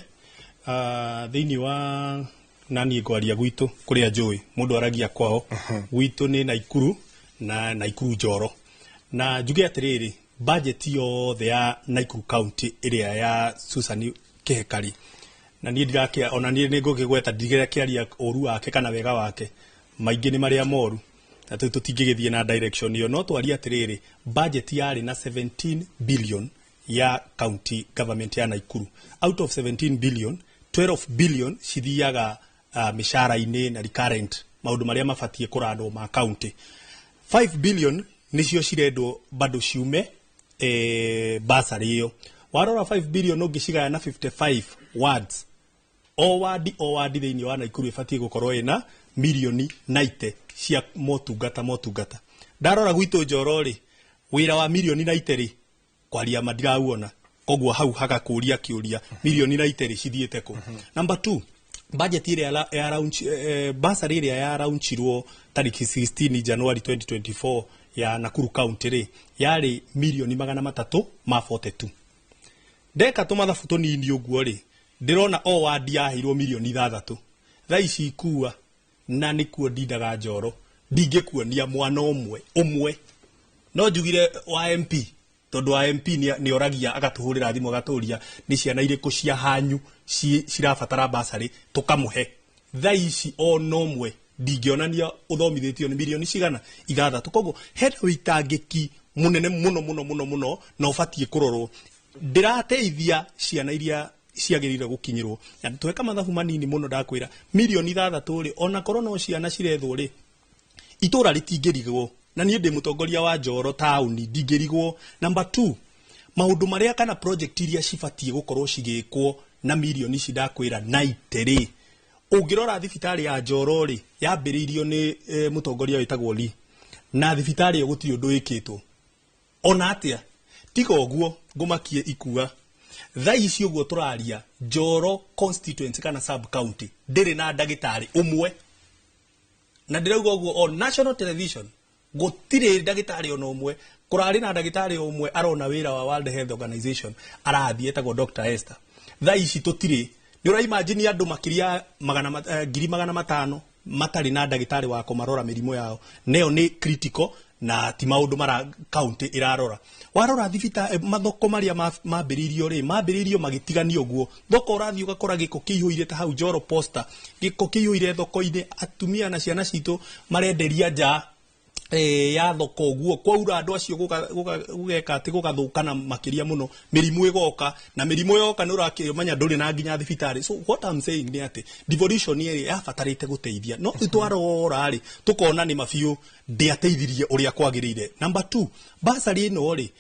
thĩinĩ wa nani ngwaria gwitũ kũrĩa njũĩ mũndũ aragia kwao gwitũ nĩ Naikuru na Naikuru Njoro na njuge atĩrĩrĩ budget yothe ya Naikuru county ĩrĩa ya Susan Kehekari na niĩ ndirakia ona niĩ nĩ ngũgĩgweta ndigĩkĩaria ũru wake kana wega wake maingĩ nĩ marĩa moru na tũtingĩgĩthiĩ na direction ĩyo. No twaria atĩrĩrĩ budget yarĩ na 17 billion ya county government ya Naikuru. Out of 17 billion 12 billion cithiaga mĩcara-inĩ na recurrent maũndũ marĩa mabatie kũrandwo ma county. 5 billion nicio cirendwo bado ciume basarĩ ĩyo. Warora 5 billion ũngĩcigaya na 55 wards, o ward thĩinĩ wa Naikuru ĩbatie gũkorwo ĩna mirioni 90 cia motungata. Ndarora gwitũ Njoro rĩ wĩra wa mirioni 90 rĩ kwaria madirauona, koguo hau hagakũria kĩũria mirioni 90 rĩ cithiĩte kũ? Number 2, budget ĩrĩa ya launch basarĩ ĩrĩa ya launchirwo tariki 16 January 2024 ya Nakuru county rĩ yarĩ mirioni 342. Ndeka tũmathabu tũnini ũguo rĩ ndĩrona o wadi yaheirwo mirioni 6. Thaa ici ikua na nĩkuo ndindaga Njoro ndingĩkuonia mwana ũmwe no njugire wa MP tondũ wa MP nĩ oragia agatũhũrĩra thimũ agatũria nĩ ciana irĩkũ cia hanyu cirabatara basarĩ tũkamũhe. Thaa ici o nomwe ndingĩonania ũthomithĩtio nĩ mirioni cigana 6. Koguo hena wĩitangĩki munene mũno na ũbatie kũrorwo. Ndĩrateithia ciana iria ciagĩrĩire gũkinyĩrwo na tweka mathabu manini mũno ndakwĩra mirioni 6 rĩ ona korwo no ciana cirethwo rĩ itũra rĩtingĩrigwo na niĩ ndĩ mũtongoria wa Njoro taũni ndingĩrigwo. Number 2, maundu maria kana project iria cibatie gukorwo cigikwo na milioni cidakwira 90 ungirora thibitari ya Njoro ri yambiriirio ni mutongoria witagwo Lee na thibitari yo guti undu ikitwo ona atia tiga oguo ngumakie ikua tha ici uguo turaria Njoro constituency kana sub county ndiri na ndagitari umwe na ndirauga uguo on national television gutire ndagitari ona umwe kurari na ndagitari umwe arona wira wa World Health Organization arathie etagwo Dr. Esther tha ici tutire ni ura imagine andu makiria 500 matari na ndagitari wa kumarora mirimo yao neo ni critical na ti maundu mara county irarora warora thibita mathoko maria mambiririo ri mambiririo magitigani uguo thoko urathi ugakora giko kiihuire ta hau Njoro poster giko kiihuire thoko-ini atumia na ciana citu marenderia nja ya thoko uguo kwaura andu acio gugeka ati gugathukana makiria muno mirimu igoka na mirimu yoka nurakimanya nduri na nginya thibitari. So what I'm saying ni ati devolution iri yabatarite guteithia no itwarora ri tukona ni mabiu ndiateithirie uria kwagirire. Number 2 basari ino ri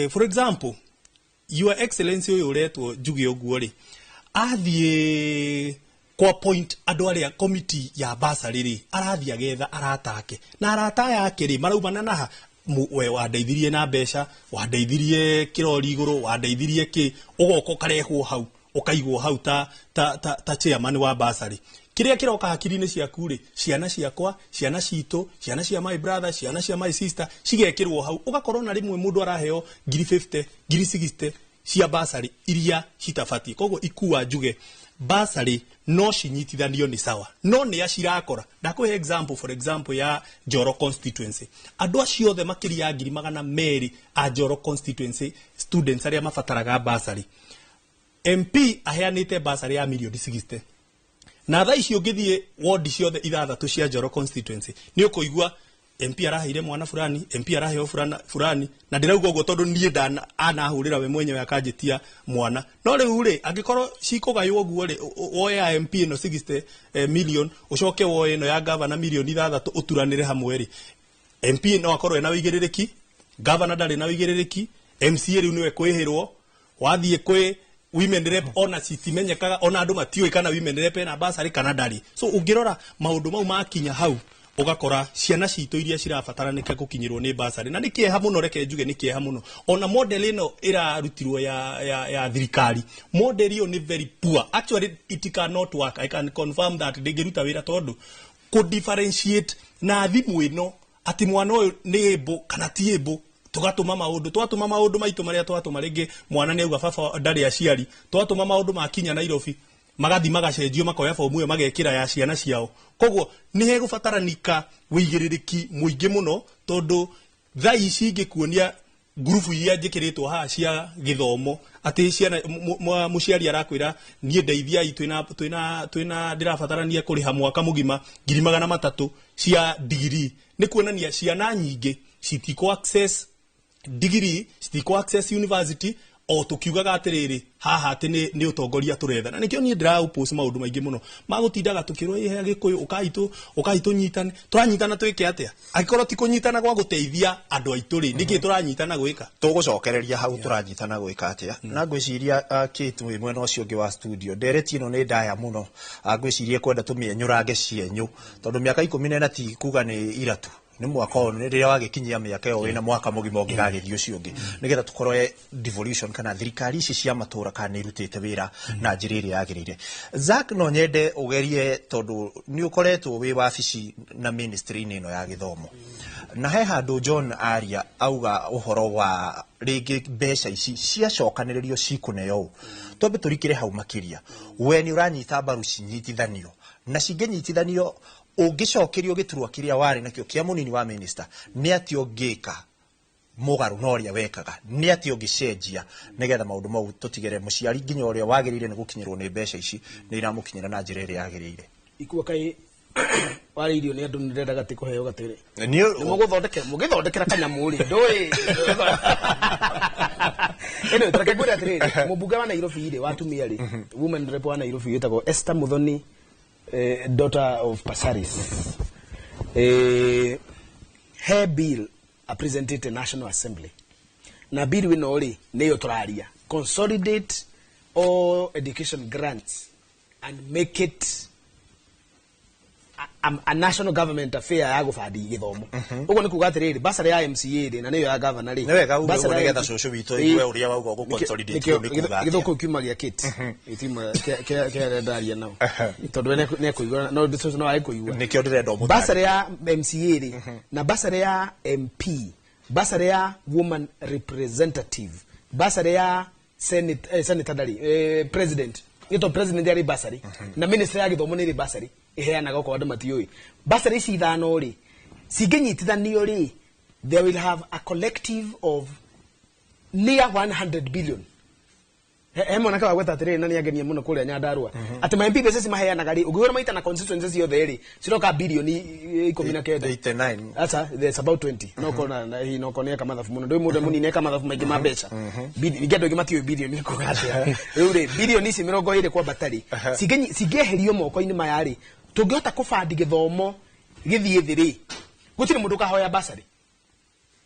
for example your excellency uyu uretwo Njugi uguo ri athie kwa point andu aria committee ya basari ri arathia getha aratake na arata yake ri maraumana na we wandeithirie na mbeca wandeithirie kirori iguru wandeithirie ki ugoko karehwo hau ukaigwo hau ta chairman wa basari kiria kiroka hakiri-ini ciaku ri ciana ciakwa ciana citu ciana cia my brother ciana cia my sister cigekirwo hau ugakorwo na rimwe mundu araheo 50 60 cia basari iria citabati koguo ikuwa njuge basari no cinyitithanio ni sawa no ni acirakora ndakuhe example for example ya Njoro constituency andu acio othe makiria 200 a Njoro constituency students aria mafataraga basari MP aheanite basari ya milioni 60 na tha icio ngithie ward ciothe ithathatu cia Njoro constituency ni ukuigua MP araheire mwana fulani MP araheo fulani na ndirauga ugo tondu nie ndana anahurira we mwenyewe akanjitia mwana no riu ri angikorwo cikugaywo guo ri woe ya MP no 60 million ucoke woe no ya governor milioni 6 uturanire hamwe ri MP no akorwo ena wigiririki governor ndari na wigiririki MCA riu niwe kwihirwo wathie kwi women rep ona citimenyekaga ona andu matioi kana women rep na basari kana ndari. So ungirora maundu mau makinya hau ugakora ciana citu iria cirabataranika gukinyirwo ni basari na nikieha muno reke njuge nikieha muno ona model ino irarutirwo ya thirikari model iyo ni very poor actually it cannot work. I can confirm that ngiruta wira tondu ku differentiate na thimu ino ati mwana uyu ni able kana ti able tugatuma maundu maitu maria twatuma ringi mwana ni auga baba ndari aciari twatuma maundu makinya Nairobi magathi magacenjio makoya fomu iyo magekira ya ciana ciao koguo ni hegubataranика wigiririki muingi muno tondu tha ici ngikuonia grupu iria njikiritwo ha cia githomo ati ciana muciari arakwira nie ndeithiai twina ndirabatarania kuriha mwaka mugima 300 cia degree ni kuonania ciana nyingi citiko access degree citiko access university o tukiugaga atiriri haha ati ni utongoria turetha na nikio ni ndira upose maundu maingi muno magutindaga tukirwo ihe gikuyu ukaitu nyitane turanyitana twike atia akikorwo ti kunyitana gwa guteithia andu aitu ri niki turanyitana gwika tugucokereria hau turanyitana gwika atia na ngwiciria kitu mwena ucio ngi wa studio ndereti ino ni ndaya muno ngwiciria kwenda tumienyurange cienyu tondu miaka 14 ti kuga ni iratu ni mwaka ono riria wagikinyia miaka yo wina mwaka mugima ungigagithio cio ngi nigetha tukorwo devolution kana thirikari ici cia matura kana irutite wira na njira iria yagirire. Zack no nyende ugerie tondu ni ukoretwo wi wabici na ministry ino ya githomo na he handu John aria auga uhoro wa ringi mbeca ici cia cokaniririo cikuneo twambe turikire hau makiria we ni uranyita mbaru cinyitithanio na cingenyitithanio ungicokerio giturwa kiria wari nakio kia munini wa minister ni ati ungika mugaru noria wekaga ni ati ungicenjia nigetha maundu mau tutigere muciari nginya uria wagirire ni gukinyirwo ni mbeca ici ni iramukinyira na njira iria yagirire ikuwa kai wari irio ni andu ndirenda gati kuheo gatire ni mugithondekera kanyamuri ndoi eno turakegura atire mubuga wa Nairobi ire watumia ri women rep wa Nairobi yetagwo Esther Muthoni daughter of Pasaris. Her bill presented to National Assembly. na bill wino ri neyo turaria consolidate all education grants and make it a national government affair ya gufadi githomo ugo ni kuga atiriri basari ya MCA ri na neyo ya governor ri basari ya getha coco wito igwe uria wauga go consolidate ni kuga githoko kiuma gia kit itima ke ndaria nao tondu ne kuigwa no ndiso no ai kuigwa ni kio ndirenda mu basari ya MCA ri na basari ya MP basari ya woman representative basari ya senator dari president ito president ya basari na minister ya githomo ni basari iheana goko andu matioi basari ici ithano ri cingenyitithanio ri they will have a collective of near 100 billion mwana kawa gweta atiri nani agenia muno kuria Nyandarua ati ma MP bese maheanaga ri ugihora maita na constituencies yothe ri ciroka bilioni 19 asa there's about 20 no kona hi no kona kama mathafu muno ndoi mundu munine kama mathafu maingi ma mbeca bigedo gimatio bilioni ko gate ri bilioni ici 20 kwa batari cigeherio moko-ini mayari tungihota kubandi githomo githie thiri gutire mundu kahoya basari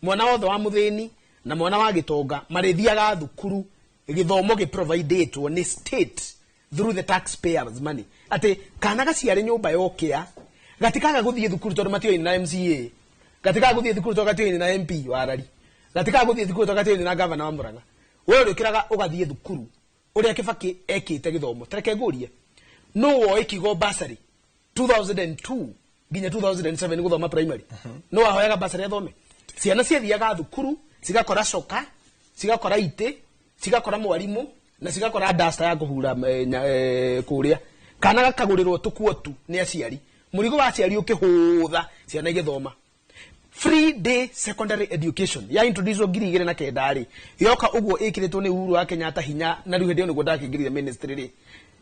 mwana wothe wa muthini na mwana wa gitonga marithiaga thukuru githomo gi provided to ni state through the taxpayers money ati kana gaciare nyumba yokia gatikaga guthie thukuru tondu matio na MCA gatikaga guthie thukuru tondu gatio na MP warari gatikaga guthie thukuru tondu gatio na governor wa Murang'a wewe ukiraga ugathie thukuru uria Kibaki ekite githomo tareke ngurie no wo ikigo basari 2002 ginya 2007 guthoma primary no wahoyaga basari athome ciana ciathiaga thukuru cigakora coka cigakora ite cigakora mwarimu na cigakora dasta ya kuhura kuria kana gakagurirwo tukuo tu ni aciari murigo wa aciari ukihutha ciana igithoma free day secondary education ya introduce ngiri igire na kendari yoka uguo ikiritwo ni Uhuru wa Kenyatta hinya na riu hendio ni gwandakingirire ministry ri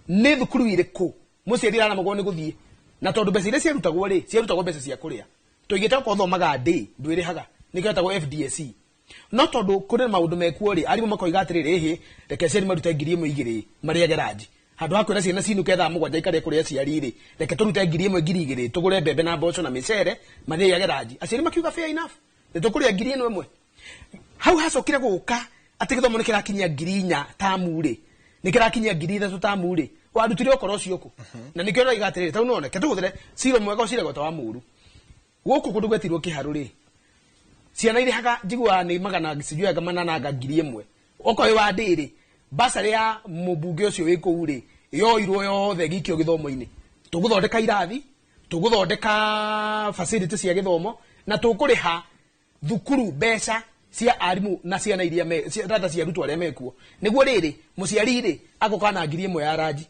ni thukuru iriku muciari rana magwo ni guthie na tondu mbeca iria ciarutagwo ri ciarutagwo mbeca cia kuria tuigite ko thomaga day ndwirihaga nigetagwo FDSC no tondu kuri maundu mekuo ri arimu makoiga atiriri hi reke ciari marute ngiri imwe igiri maria garaji handu hakwira ciana cinu ketha mugwanja ikare kuria ciari ri reke turute ngiri imwe ngiri igiri tugure mbembe na mboco na micere maria garaji aciari makiuga fair enough nitukuria ngiri ino imwe hau hacokire guka ati githomo ni kirakinyia ngiri inya tamu ri ni kirakinyia ngiri ithatu tamu ri warutire okoro cio ku na nikio ro igatiriri tau none ke tuguthire ciro mwega ucire gota wa muru guku kundu gwetirwo kiharu ri ciana iri haga njigua ni magana giciju ya gamana na ngiri imwe okoyo wa ndiri basari ya mubunge ucio wiku ri yoirwo yothe gikio githomo-ini tuguthondeka irathi tuguthondeka facilities cia githomo na tukuriha thukuru mbeca cia arimu na ciana iria rata cia rutu aria mekuo niguo riri muciari ri agukana ngiri imwe ya raji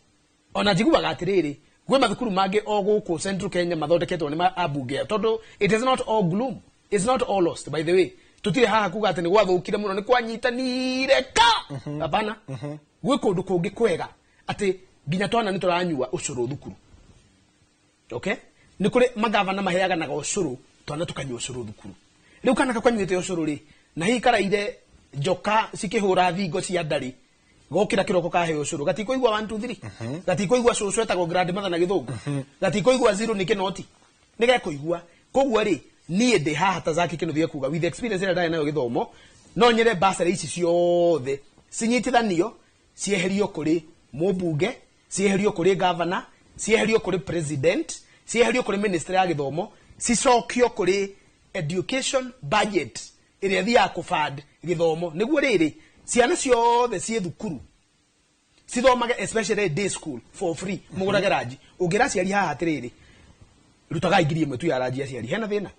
ona njiguaga atiriri gwe mathukuru mangi o guku Central Kenya mathondeketwo ni abunge tondu it is not all gloom, it's not all lost by the way tutire haha kuga ati ni gwathukire muno ni kwanyitanire ka hapana gwe kundu kungi kwega ati ginya twana ni turanyua ucuru thukuru okay ni kuri magavana maheaga na ucuru twana tukanyua ucuru thukuru riu kana kakwanyite ucuru ri na hi karaire joka cikihura thingo cia ndari gokira kiroko kahe ucuru gatikoigwa 1 2 3 gatikoigwa cucu etagwo grandmother na githungu gatikoigwa zero ni kinoti nigekoigwa kogwa ri nie de haha tazaki kinu kuga with experience ira nayo githomo no nyire basari ici ciothe cinyitithanio cieherio kuri mubunge cieherio kuri governor cieherio kuri president cieherio kuri minister ya githomo cicokio kuri education budget iria thia kufad githomo niguo riri ciana ciothe cie thukuru cithomage especially day school for free mugura garaji ugira ciari haha atiriri rutaga ngiri imwe tu ya raji ciari hena thina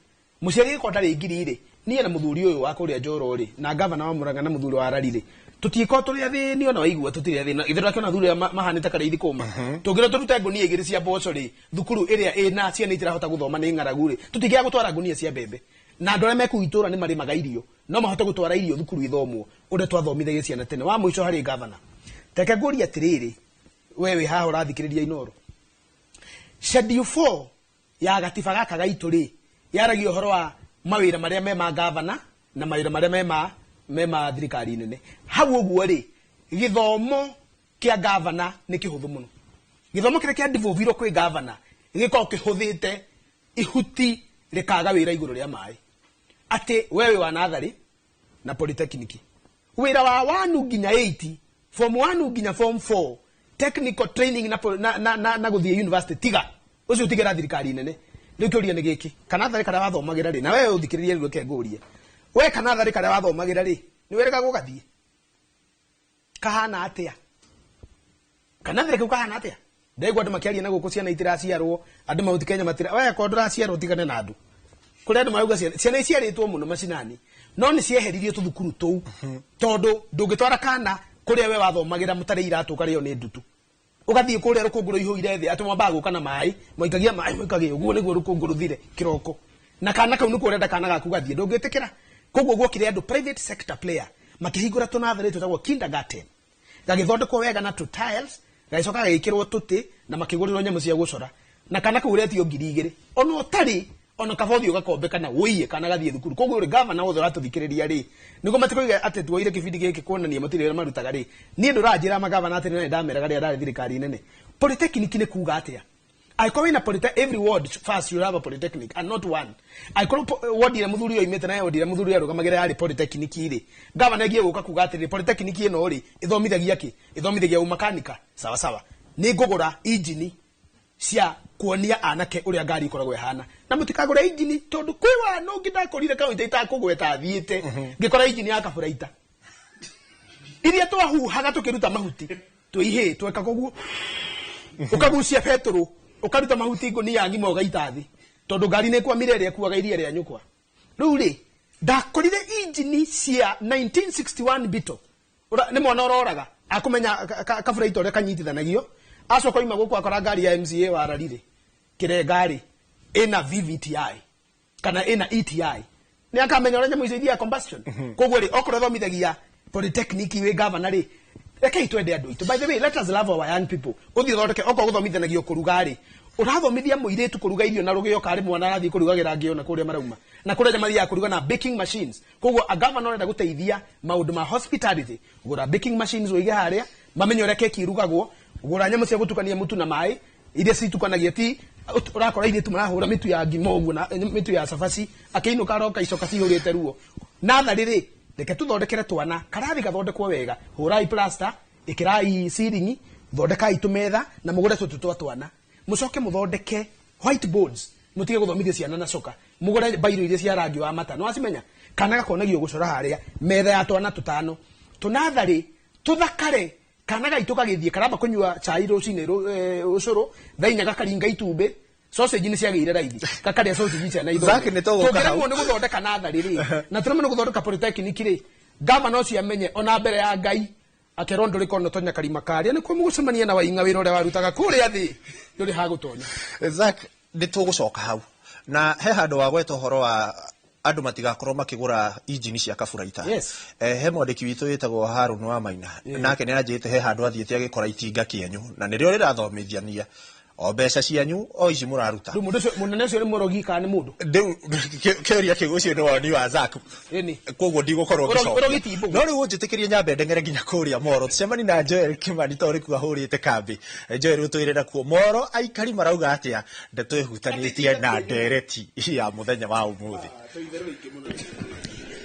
muciari ko ndari ngiri ri nie na muthuri uyu wa kuria Njoro ri na governor wa Murang'a na muthuri wa Arari ri tutiko turi athini ona waigua tutire thina ithira kiona thuri mahanite karithi kuma tugira turute ngunia igiri cia mboco ri thukuru iria ina ciana itirahota guthoma ni ng'aragu ri tutigia gutwara ngunia cia mbembe na ndore meku itura ni mari magairio no mahote gutwara irio thukuru ithomwo ure twathomithagia ciana tene wa muico hari governor teke nguri atiriri wewe haha urathikiriria Inoro schedule 4 ya gatiba gaka gaitu ri yaragio horo wa mawira maria mema governor na mawira maria mema thirikari nene hau uguo ri githomo kia governor ni kihuthu muno githomo kire kia devolviro kwi governor giko kihuthite ihuti rikaga wira iguru ria mai ati wewe wa nathari na polytechnic wira wa 1 nginya 8 form 1 nginya form 4 technical training na guthie university tiga ucio tigera thirikari nene riu kiuria ni giki kana thari kana wathomagira ri na wewe uthikiririe riu kenguria we kana thari kana wathomagira ri ni werega gugathie kahana atia kana thari kahana atia ndegwa andu makiaria na guku ciana itiraciarwo andu mauti Kenya matira we ko nduraciarwo tigane na andu kuri andu mauga ciana iciaritwo muno macinani no ni cieheririe tuthukuru tou tondu ndungitwara kana kuria we wathomagira mutare iratu kario ni ndutu ugathie kuria rukunguru ihuire thi atu mwamba guka na mai moikagia mai moikagia uguo niguo rukunguru thire kiroko na kana kau nuko urenda kana gaku gathie ndungitikira koguo gwokire andu private sector player makihingura tunathare tutagwo kindergarten gagithondekwo wega na tu tiles gaicoka gagikirwo tuti na makigurirwo nyamu cia gucora na kana kau uretio 2,000 ono utari ona kabothi ugakombe kana uiye kana gathie thukuru koguo uri governor wothe uratuthikiriria ri niguo matikoiga ati tuoire kibindi giki kuonania matire marutaga ri ni ndurajira magavana ati nene ndameraga ri ndari thirikari nene polytechnic ni kuga atia I call in a polytechnic every ward first you have a polytechnic and not one I call ward ya muthuri yo imete na ward ya muthuri ya rugamagera ari polytechnic iri governor gie guka kuga ati polytechnic ino ri ithomithagia ki ithomithagia umakanika sawa sawa ni ngugura engine cia kuonia anake uria ngari ikoragwo ihana na mutikagura engine tondu kwiwa no ngindakorire kaunti itakugweta thiite ngikora engine ya kaburaita iria twahuhaga tukiruta mahuti twihe tweka koguo ukagucia petro ukaruta mahuti nguni ya ngimo gaita thi tondu ngari ne kwa mirere kuaga iria ria nyukwa riu ri ndakorire engine cia 1961 bito ni mwana ororaga akumenya kaburaita uria kanyitithanagio acoka ima guku akora ngari ya MCA wararire kire ngari ina VVTI kana ina ETI ni akamenya uria nyamu icio combustion koguo ri okoro thomithagia polytechnic we governor ri reke itwende andu itu by the way let us love our young people uthi thondeke okoro guthomithanagio kuruga ri urathomithia muiretu kuruga irio na rugio kari mwana arathi kurugagira ngio na kuria marauma na kuria jamali ya kuruga na baking machines koguo a governor enda guteithia maundu ma hospitality gura baking machines uige haria mamenye uria keki irugagwo gura nyamu cia gutukania mutu na mai iria citukanagia ti urakora irie tu marahura mitu ya ngimo na mitu ya safaci akiinuka roka icoka cihurite ruo na thariri reke tuthondekere twana karathi gathondekwo wega hurai plaster ikirai ceiling thondekai tumetha na mugure tutu twana mucoke muthondeke whiteboards mutige guthomithia ciana na coka mugure bairo iria cia rangi wa mata no acimenya kana gakonagio gucora haria metha ya twana tutano tunathari tuthakare kana gaituka githie karamba kunyua chai rucine ucuru thainya gakaringa itumbe sausage ni ciagire raithi kakaria sausage cia na itho zake ni togo kana ngo ni guthondeka na thari ri na turamenye guthondeka polytechnic ri governor ucio amenye ona mbere ya ngai akerondo rikono tonya karima karia ni kwa mugucemania na wainga wira uria warutaga kuria thi nduri ha gutonya zake ni tugucoka hau na he handu wa gweta horo wa andu matigakorwo makigura engine cia kaburaita he mwandiki witu witagwo Harun wa Maina nake ni anjite he handu athiete agikora itinga kienyu na nirio rirathomithania o mbeca cianyu o ici muraruta ndu mundu munene cio ni murogi ka ni mundu ndu keria kigucio ni woni wa Zaku ini koguo ndigũkorwo ngicoka no riu njitikirie nyambe ndengere nginya kuria Moro tucemani na Joel Kimani tori ku ahurite kambi Joel utwire na kuo Moro aikari marauga atia ndeto ihutanitie na ndereti ya muthenya wa umuthi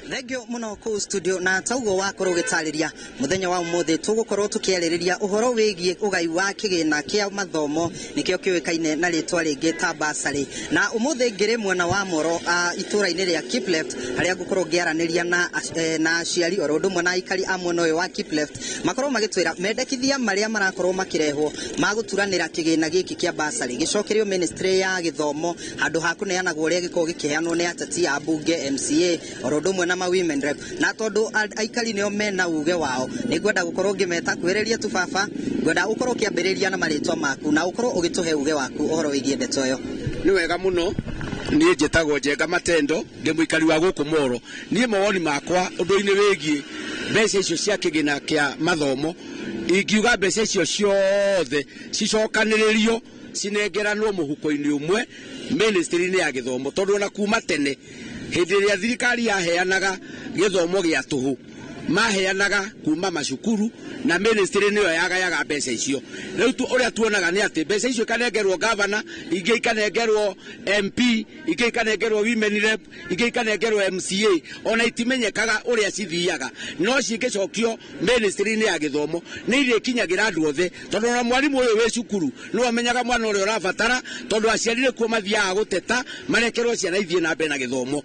Thengio muno ku studio na taugo wakorwo gitariria muthenya wa umuthi tugukorwo tukiaririria uhoro wigie ugai wa kigina kia mathomo nikio kiwikaine na ritwa ringi ta basari na umuthi ngire mwena wa Moro itura-ini ria Kipleft haria ngukorwo ngiaraniria na aciari oro ndumwe na aikari a mwena uyu wa Kipleft makorwo magitwira mendekithia maria marakorwo makirehwo maguturanira kigina giki kia basari gicokerio ministry ya githomo handu ha kuneanagwo uria gikorwo gikiheanwo ni ateti a bunge MCA oro ndumwe na women rep na tondu aikari nio mena uge wao ni ngwenda gukorwo ngimeta kwiriria tu baba ngwenda ukorwo kiambiriria na maritwa maku na ukorwo ugituhe uge waku uhoro wigie ndeto yo ni wega muno ni njitagwo Njenga Matendo ndi muikari wa guku Moro ni mawoni makwa undu-ini wigie mbeca icio cia kigina kia mathomo ingiuga mbeca icio ciothe cicokaniririo cinengeranwo muhuko-ini umwe ministry-ini ya githomo tondu ona kuma tene hindi ria thirikari yaheanaga githomo gia tuhu maheanaga kuma macukuru na ministry niyo yagayaga mbeca icio riu tu uria tuonaga ni ati mbeca icio kanengerwo governor ingi ikanengerwo MP ingi ikanengerwo women rep ingi ikanengerwo MCA ona itimenyekaga uria cithiaga no cingicokio ministry ni ya githomo ni ire kinyagira andu othe tondu na mwarimu uyu we cukuru no amenyaga mwana uria urabatara tondu aciarire kuo mathiaga guteta marekerwo ciana ithie na mbere na githomo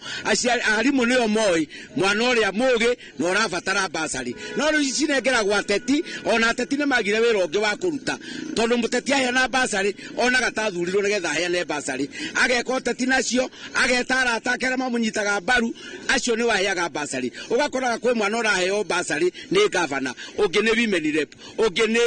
arimu nio moi mwana uria mugi no urabatara basari no riu cinengeragwo ateti ona ateti ni magire wira ungi wa kuruta tondu muteti aheana basari ona gatathurirwo nigetha aheane basari ageka uteti nacio ageta arata akera mamunyitaga mbaru acio ni waheaga basari ugakoraga kwe mwana uraheo basari ni governor ungi ni women rep ungi ni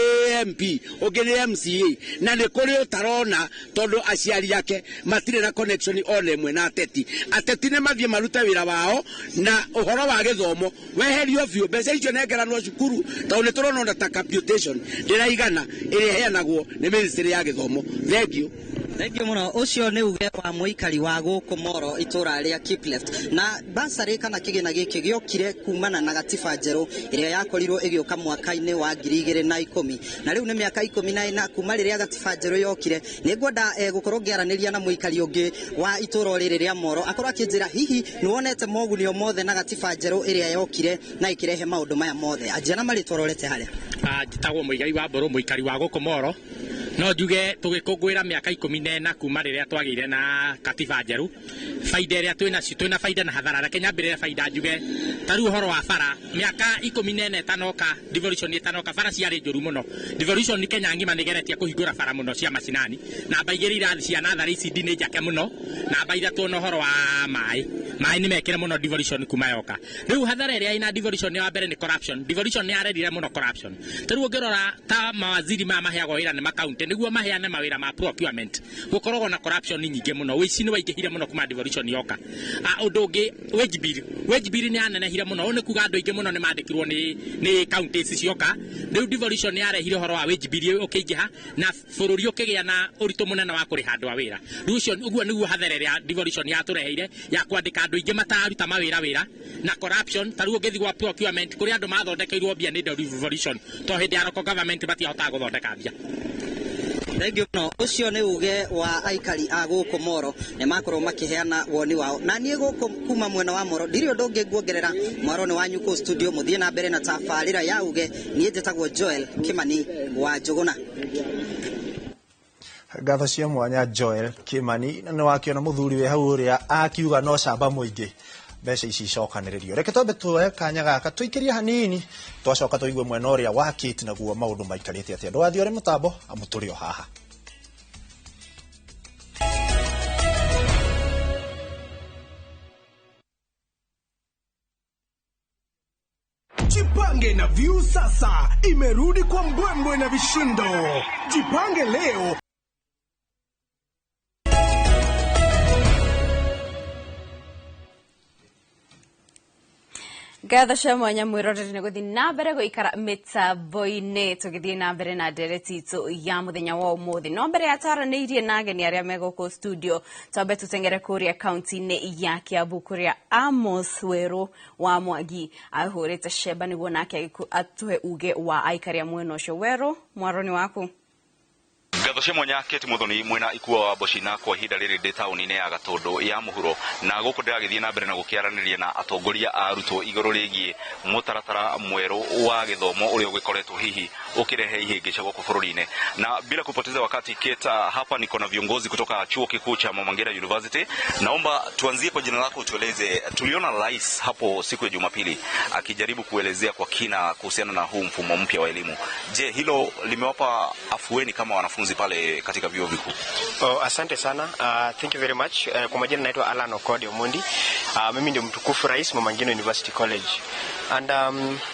MP ungi ni MCA na ni kuri utarona tondu aciari yake matire na connection ona imwe na ateti ni mathie maruta wira wao na uhoro wa githomo weherio biu mbeca icio nengeranwo cukuru tondu ni turona ona ta computation ndiraigana iri heanagwo ni ministry ya githomo. Thank you muno. Ucio ni uge wa muikari wa guku Moro itura ria Kipleft na basari kana kigina giki giokire kumana na gatiba njeru iria yakorirwo igioka mwaka-ini wa 2010 na riu ni miaka 14 kuma riria gatiba njeru yokire ni ngwenda gukorwo ngiaraniria na muikari ungi wa itura riri ria Moro akorwo akinjira hihi ni wonete mogunio mothe na gatiba njeru iria yokire na ikirehe maundu maya mothe ajana mari twarorete haria njitagwo muigai wa Mburu muikari wa guku Moro no njuge tugikungwira miaka 14 kuma riria twagire na katiba njeru faida iria twina faida na hathara reke nyambirire faida njuge taru uhoro wa bara miaka 14 tanoka devolution itanoka bara ciari njuru muno devolution ni Kenya ngima nigeretie kuhingura bara muno cia macinani na baigiri irathi cia nathari CD ni njake muno na baira tuona uhoro wa mai ni mekire muno devolution kuma yoka riu hathara iria ina devolution ya mbere ni corruption devolution ni arerire muno corruption taru ngirora ta mawaziri ma maheago wira ni makaunti niguo maheane mawira ma procurement gukoragwo na corruption nyingi muno wici ni waingihire muno kuma devolution yoka undu ungi wage bill ni anenehire muno one kuga andu aingi muno ni mandikirwo ni counties cioka riu devolution ni arehire horo wa wage bill ukiingiha na bururi ukigia na uritu munene wa kuriha andu a wira riu ucio uguo niguo hathere ya devolution ya tureheire ya kwandika andu aingi mataruta mawira na corruption taru ungithi gwa procurement kuri andu mathondekeirwo mbia ni devolution to hindi ya local government batiahota guthondeka mbia. Thank you no. Ucio ni uge wa aikari a guku Moro ne makorwo makiheana woni wao na nie guku kuma mwena wa Moro ndiri undu ungi nguongerera mwaro ni wanyu ku studio muthie na mbere na tafarira ya uge nie njitagwo Joel Kimani wa Njuguna. Ngatho cia mwanya Joel Kimani na wakiona muthuri we hau uria akiuga no camba muingi mbeca ici icokaniririo reke twambe tuoe kanya gaka tuikirie hanini twacoka tuigue mwena uria wa Kit naguo maundu maikarite atia ndwathi ore mutambo amuturio haha. Jipange na View sasa imerudi kwa mbwembwe na vishindo. Jipange leo. Gatha cia mwanya mwiroreri ni guthi na mbere guikara mitambo-ini tugithie na mbere na ndereti itu ya muthenya wa umuthi no mbere ya taraneirie na ageni aria meguku studio twambe tutengere kuria kaunti-ini ya Kiambu kuria Amos Weru wa Mwangi ahurite sheba niguo nake atuhe uge wa aikari mwena ucio. Weru, mwaroni waku? Ngatho cia mwanya Kate Muthoni mwena ikua wa Boshina kwa ihinda riri ndi tauni-ini ya Gatundu ya muhuro na guku ndiragithie na mbere na gukiaraniria na atongoria a arutwo iguru rigie mutaratara mweru wa githomo uria ugikoretwo hihi ukirehe ihingica guku bururi-ini na bila kupoteza wakati Kate, hapa niko na viongozi kutoka chuo kikuu cha Mama Ngina University. Naomba tuanzie kwa jina lako, tueleze. Tuliona rais hapo siku ya Jumapili akijaribu kuelezea kwa kina kuhusiana na huu mfumo mpya wa elimu. Je, hilo limewapa afueni kama wanafunzi pale katika vyuo vikuu? Asante sana. Thank you very much. Kwa majina naitwa Alan Okodi Omondi. Mimi ndio mtukufu rais Mama Ngina University College. And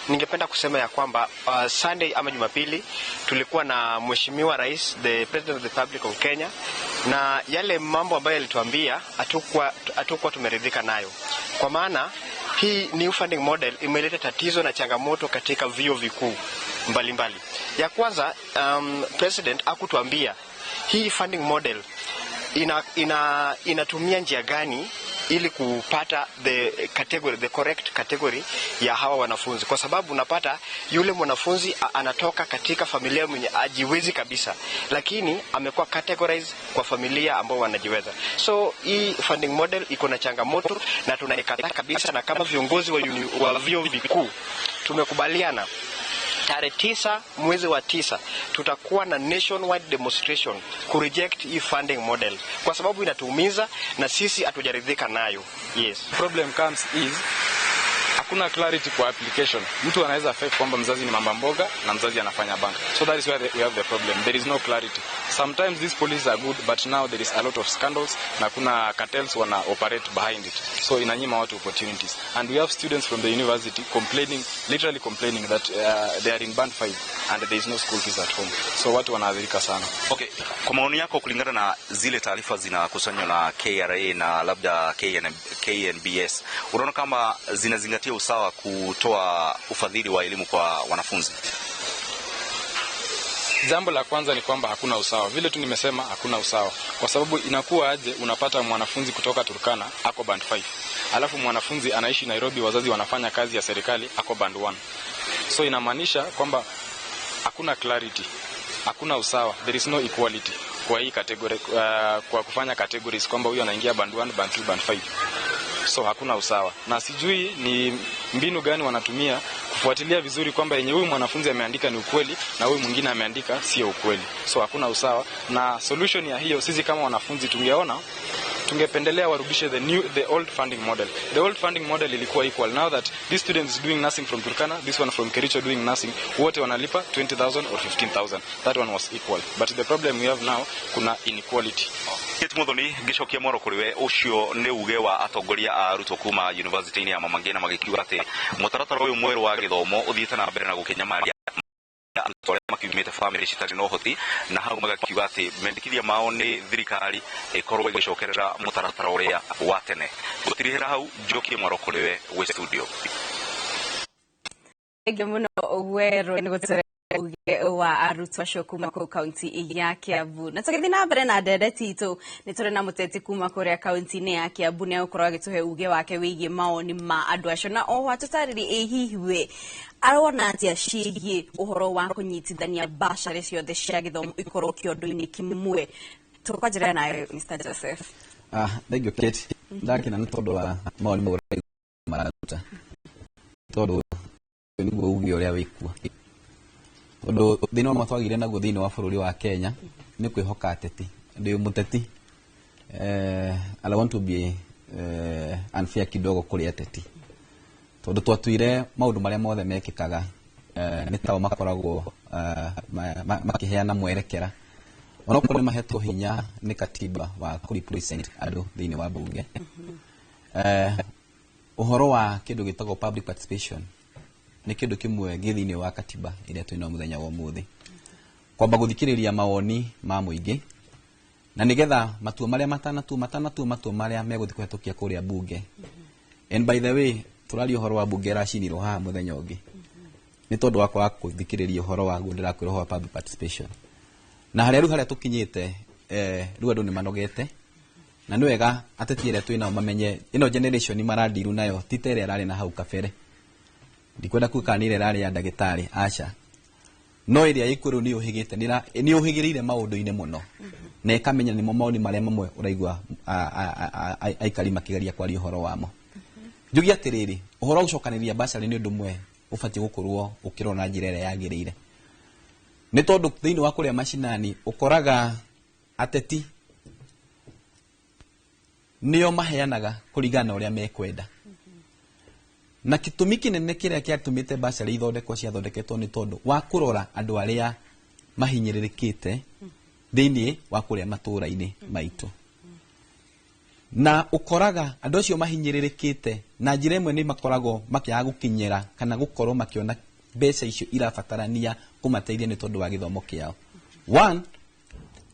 ningependa kusema ya kwamba Sunday ama Jumapili tulikuwa na mheshimiwa rais, the President of the Republic of Kenya, na yale mambo ambayo alituambia hatukuwa tumeridhika nayo. Kwa maana hii new funding model imeleta tatizo na changamoto katika vyuo vikuu mbalimbali. Ya kwanza, President hakutuambia hii funding model inatumia njia gani ili kupata the correct category ya hawa wanafunzi, kwa sababu unapata yule mwanafunzi anatoka katika familia mwenye ajiwezi kabisa, lakini amekuwa categorized kwa familia ambao wanajiweza. So hii funding model iko na changamoto na tunaikataa kabisa, na kama viongozi wa vyuo vikuu tumekubaliana tarehe 9 mwezi wa 9 tutakuwa na nationwide demonstration ku reject hii funding model, kwa sababu inatuumiza na sisi hatujaridhika nayo. Yes. Problem comes is hakuna clarity kwa application. Mtu anaweza fake kwamba mzazi ni mama mboga na mzazi anafanya bank. So that is where we have the problem. There is no clarity. Sometimes these policies are good, but now there is a lot of scandals na kuna cartels wana operate behind it. So inanyima watu opportunities. And we have students from the university literally complaining that they are in band 5 and there is no school fees at home. So watu wanaadhirika sana. Okay, kwa maoni yako kulingana na zile taarifa zinakusanywa na KRA na labda KNBS, unaona kama zinazingatia usawa kutoa ufadhili wa elimu kwa wanafunzi? Jambo la kwanza ni kwamba hakuna usawa. Vile tu nimesema hakuna usawa. Kwa sababu inakuwa aje unapata mwanafunzi kutoka Turkana ako band 5. Alafu mwanafunzi anaishi Nairobi, wazazi wanafanya kazi ya serikali, ako band 1. So inamaanisha kwamba hakuna clarity, hakuna usawa. There is no equality kwa hii category, kwa kufanya categories kwamba huyu anaingia band 1, band 2, band 5. So hakuna usawa. Na sijui ni mbinu gani wanatumia kufuatilia vizuri kwamba yenye huyu mwanafunzi ameandika ni ukweli na huyu mwingine ameandika sio ukweli. So hakuna usawa, na solution ya hiyo sisi kama wanafunzi tungependelea warudishe the old funding model. The old funding model ilikuwa equal. Now that this student is doing nursing from Turkana, this one from Kericho doing nursing, wote wanalipa 20,000 or 15,000. That one was equal. But the problem we have now, kuna inequality. Kit Muthoni gicokia mwaro kuriwe ucio ni uge wa atongoria a arutwo kuma university-ini ya Mama Ngina magikiuga ati mutaratara uyu mweru wa githomo uthiite na mbere na gukinyamaria arutwo makiumite family citari no hoti, na hau magakiuga ati mendikithia mao ni thirikari ikorwo igicokerera mutaratara uria wa tene. Gutirihira hau njokie mwaro kuriwe we studio. Muno wero ni gutore wa arutwo acio kuma ku kaunti ya Kiambu. Na tugithi na mbere na ndereti itu ni turi na muteti kuma kuria kaunti-ini ya Kiambu ni ukorwo agituhe uge wake wigie maoni ma andu acio, na o watutariri hihi we arona atia ciigie uhoro wa kunyitithania bacari ciothe cia githomo ikorwo kiondu-ini kimwe. Tukwanjira nayo Mr. Joseph. Thank you Kate. Ndakina ni tondu wa maoni murai mararuta. Tondu niguo uge uria wikua. Tondu thini wa matwagire naguo thini wa bururi wa Kenya ni kwihoka ateti. Ndi muteti I want to be unfair kidogo kuri ateti. Tondu twatuire maundu maria mothe mekikaga ni tao makoragwo makiheana mwerekera. Ona kwa mahetwo hinya ni katiba wa represent andu thini wa bunge. Uhoro wa kindu gitagwo public participation ni kindu kimwe githini wa katiba iria twina muthenya wa umuthi, kwamba guthikiriria mawoni ma muingi na nigetha matua maria matua maria meguthi kuhetokia kuria bunge. And by the way turari uhoro wa bunge racinirwo haha muthenya ungi ni tondu wa kwa kuthikiriria uhoro wa gundira kwirwo wa public participation, na haria tukinyite riu andu ni manogete, na ni wega ateti iria twina mamenye ino generation maradiru nayo titere arari na hau kabere. Ndikwenda kukanire rari ya ndagitari acha no iria ikuru ni uhigite ni uhigirire maundu-ini muno na ikamenya ni maoni maria mamwe uraigwa aikari makigaria kwari uhoro wamo. Njugi atiriri uhoro ucokaniria bacari ni undu mwe ubati gukorwo ukirona njira ire yagirire, ni tondu thini wa kuria mashinani ukoraga ateti nio maheanaga kuringana uria mekwenda. Na kitumi kinene kiria kiatumite bacari ithondekwo ciathondeketwo ni tondu wa kurora andu aria mahinyiririkite thini wa kuria matura-ini maitu. Na ukoraga andu acio mahinyiririkite na njira imwe ni makoragwo makiaga gukinyira kana gukorwo makiona mbeca icio irabatarania kumateithia ni tondu wa githomo kiao. One,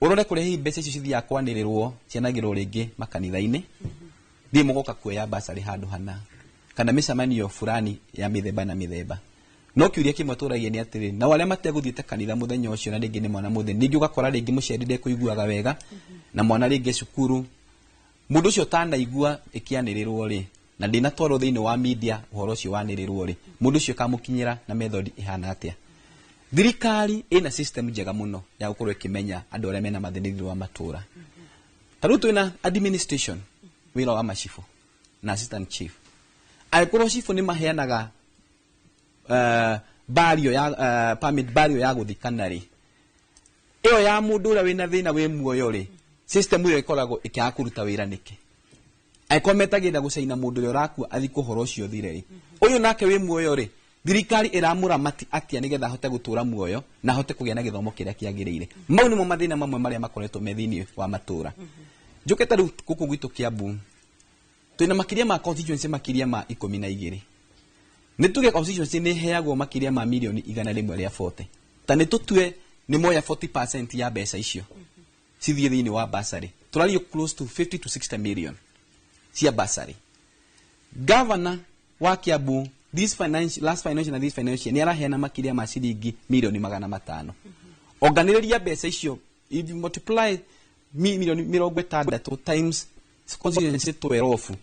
urore kuria hi mbeca icio cithia kwanirirwo cianagirwo ringi makanitha-ini thi mugoka kuoya bacari handu hana kana micamanio fulani ya mithemba na mithemba. No kiuria kimwe turagie ni atiri na wale mateguthiite kanitha muthenya ucio na ringi ni mwana muthi ningi ugakora ringi mucerire kuiguaga wega na mwana ringi cukuru mundu ucio tanaigua ikianirirwo ri na ndina twaro thiini wa media uhoro ucio wanirirwo ri mundu ucio kamukinyira na method ihana atia. Thirikari ina system njega muno ya gukorwo ikimenya andu aria mena mathina wa matura. Taru twina administration wira wa machifu na assistant chief. Aikorwo chifu ni maheanaga barrio ya permit barrio ya guthikana ri. Iyo ya mundu uria wina thina we muoyo ri. System iyo ikoragwo ikiakuruta wira niki. Aikometagira gucaina mundu uria rakua athi kuhoro ucio thire ri. Uyu nake we muoyo ri. Thirikari iramuramati atia nigetha hote gutura muoyo na hote kugia na githomo kiria kiagirire. Mau nimo mathina mamwe maria makoretwo methini wa matura. Njuke taru guku gwitu Kiambu. Twina makiria ma constituency makiria ma 12. Nituge constituency ni heagwo makiria ma milioni 140. Ta nitutue ni moya 40% ya mbeca icio. Cithie thiini wa basari. Turario close to 50 to 60 million. Cia basari. Governor wa Kiambu last financial na this financial ni araheana makiria ma ciringi milioni 500. Organiria mbeca icio if you multiply milioni 60 times constituency 12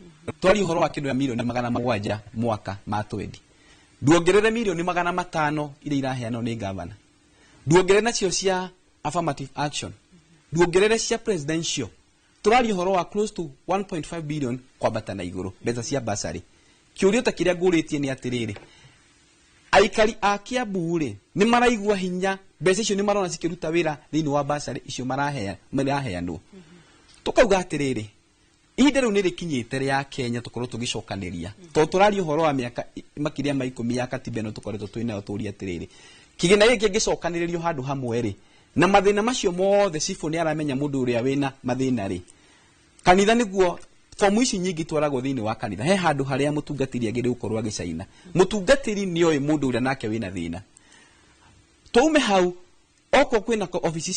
twari horo wa kindu ya milioni 700 mwaka ma 20. Duongerere milioni 500 ile iraheana ni governor. Duongerere nacio cia affirmative action. Duongerere cia presidential. Turari horo wa close to 1.5 billion kwa batana iguru mbeca cia basari. Kiurio ta kiria nguritie ni atiriri. Aikari a Kiambu ri ni maraigua hinya mbeca icio ni marona cikiruta wira thiini wa basari icio maraheanwo. Tukauga atiriri. Ihinda riu ni rikinyite ya Kenya tukorwo tugicokaniria. To turari horo wa miaka makiria ma 10 ya katiba no tukoretwo twina turia atiriri. Kigina giki gicokanirio handu hamwe ri. Na mathina macio mothe cifu ni aramenya mundu uria wina mathina ri. Kanitha niguo fomu ici nyingi twaragwo thiini wa kanitha. He handu haria mutungatiri agire gukorwo agicaina. Mutungatiri ni oy mundu uria nake wina thina. Tuume hau oko kwina ofisi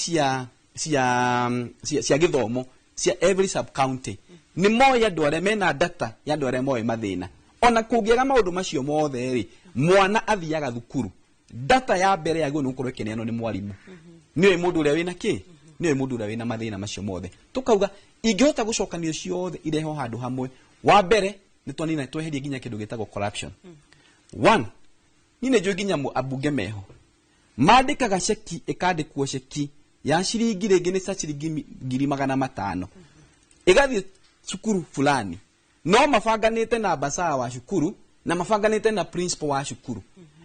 cia githomo cia every sub county. Ni moya andu aria mena data ya andu aria moy mathina. Ona kungiaga maundu macio mothe ri mwana athiaga thukuru. Data ya mbere yaguo nukorwo kineano ni mwarimu. Niwe mundu uria wina ki? Niwe mundu uria wina mathina macio mothe. Tukauga ingihota gucokanio ciothe ireho handu hamwe. Wa mbere ni twanina tweherie ginya kindu gitagwo corruption. One, nine jo ginya mu abunge meho. Mandikaga ceki ikandikwo ceki ya ciringi ringi ni ciringi 500. Igathi cukuru fulani. No mabanganite na basaa wa cukuru na mabanganite na principal wa cukuru.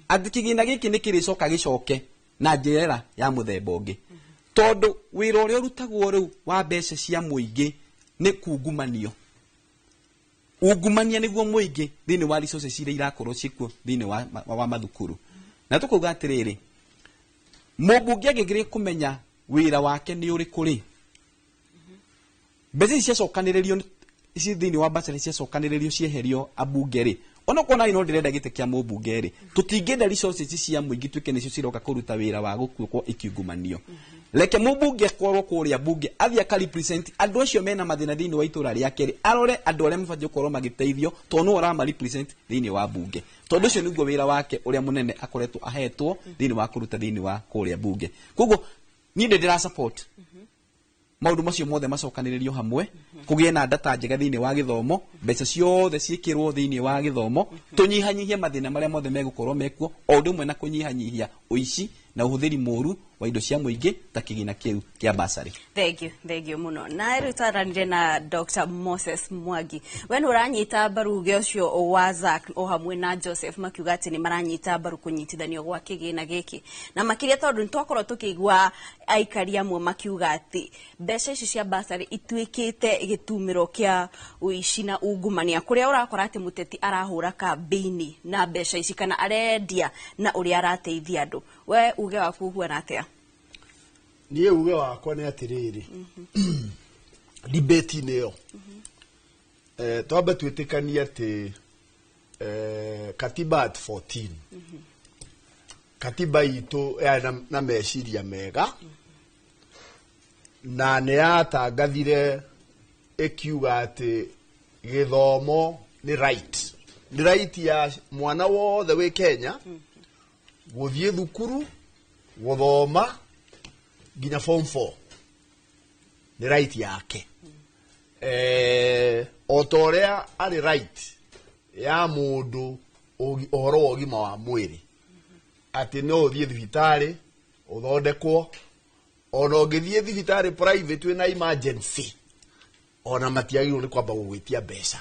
Athikigina giki ni kiricoka gicoke na njera ya muthemba ungi. Tondu wira uria urutagwo riu wa mbeca cia muingi ni kungumanio. Ungumania niguo muingi thiini wa resources iria irakorwo cikuo thiini wa mathukuru. Na tukuga atiriri mubunge agigire kumenya wira wake ni uriku ri. Mbeca cia cokaniririo ici thiini wa basari cia cokaniririo cieherio abunge ri. Ona kona ino ndirenda gite kia mubunge ri. Tutingenda resources cia muingi twike nicio ciroka kuruta wira wa gukuo ikiungumanio. Leke mubunge korwo kuria bunge athia ka represent andu acio mena mathina thiini wa itura ria keri arore andu aria mabatie korwo magiteithio to no ora ma represent thiini wa bunge. Tondu ucio niguo wira wake uria munene akoretwo ahetwo thiini wa kuruta thiini wa kuria bunge. Koguo ni ndira support maundu macio mothe macokaniririo hamwe kugie na data njega thiini wa githomo mbeca ciothe ciikirwo thiini wa githomo tunyihanyihia mathina maria mothe megukorwo mekuo o ndumwe na kunyihanyihia uici na uhuthiri moru wa indo cia muingi ta kigina kiu kia basari. Thank you muno. Na rutaranire na Dr. Moses Mwangi. Wenu uranyita baru ucio wa Zack o hamwe na Joseph makiuga ati ni maranyita baru kunyitithanio gwa kigina giki. Na makiria tondu ntwakorwo tukigwa aikari amwe makiuga ati mbeca ici cia basari itwikite gitumiro kia uici na ungumania kuria urakora ati muteti arahura kambeini na mbeca ici kana arendia na uria arateithia andu. We uge waku huana atia? Niye uge wakwa ni atiriri. Debate niyo. Twambe twitikanie ati katiba at 14. Katiba itu na meciria mega. Na ne yatangathire ikiuga ati githomo ni right. Ni right ya mwana wothe wi Kenya guthie thukuru guthoma ginya form 4. Ni right yake. otorea ari right ya mundu ohoro ogima wa mwiri ati no thie thibitari uthondekwo ona ungithie thibitari private wina emergency ona matiagirwo ni kwamba gugwitia mbeca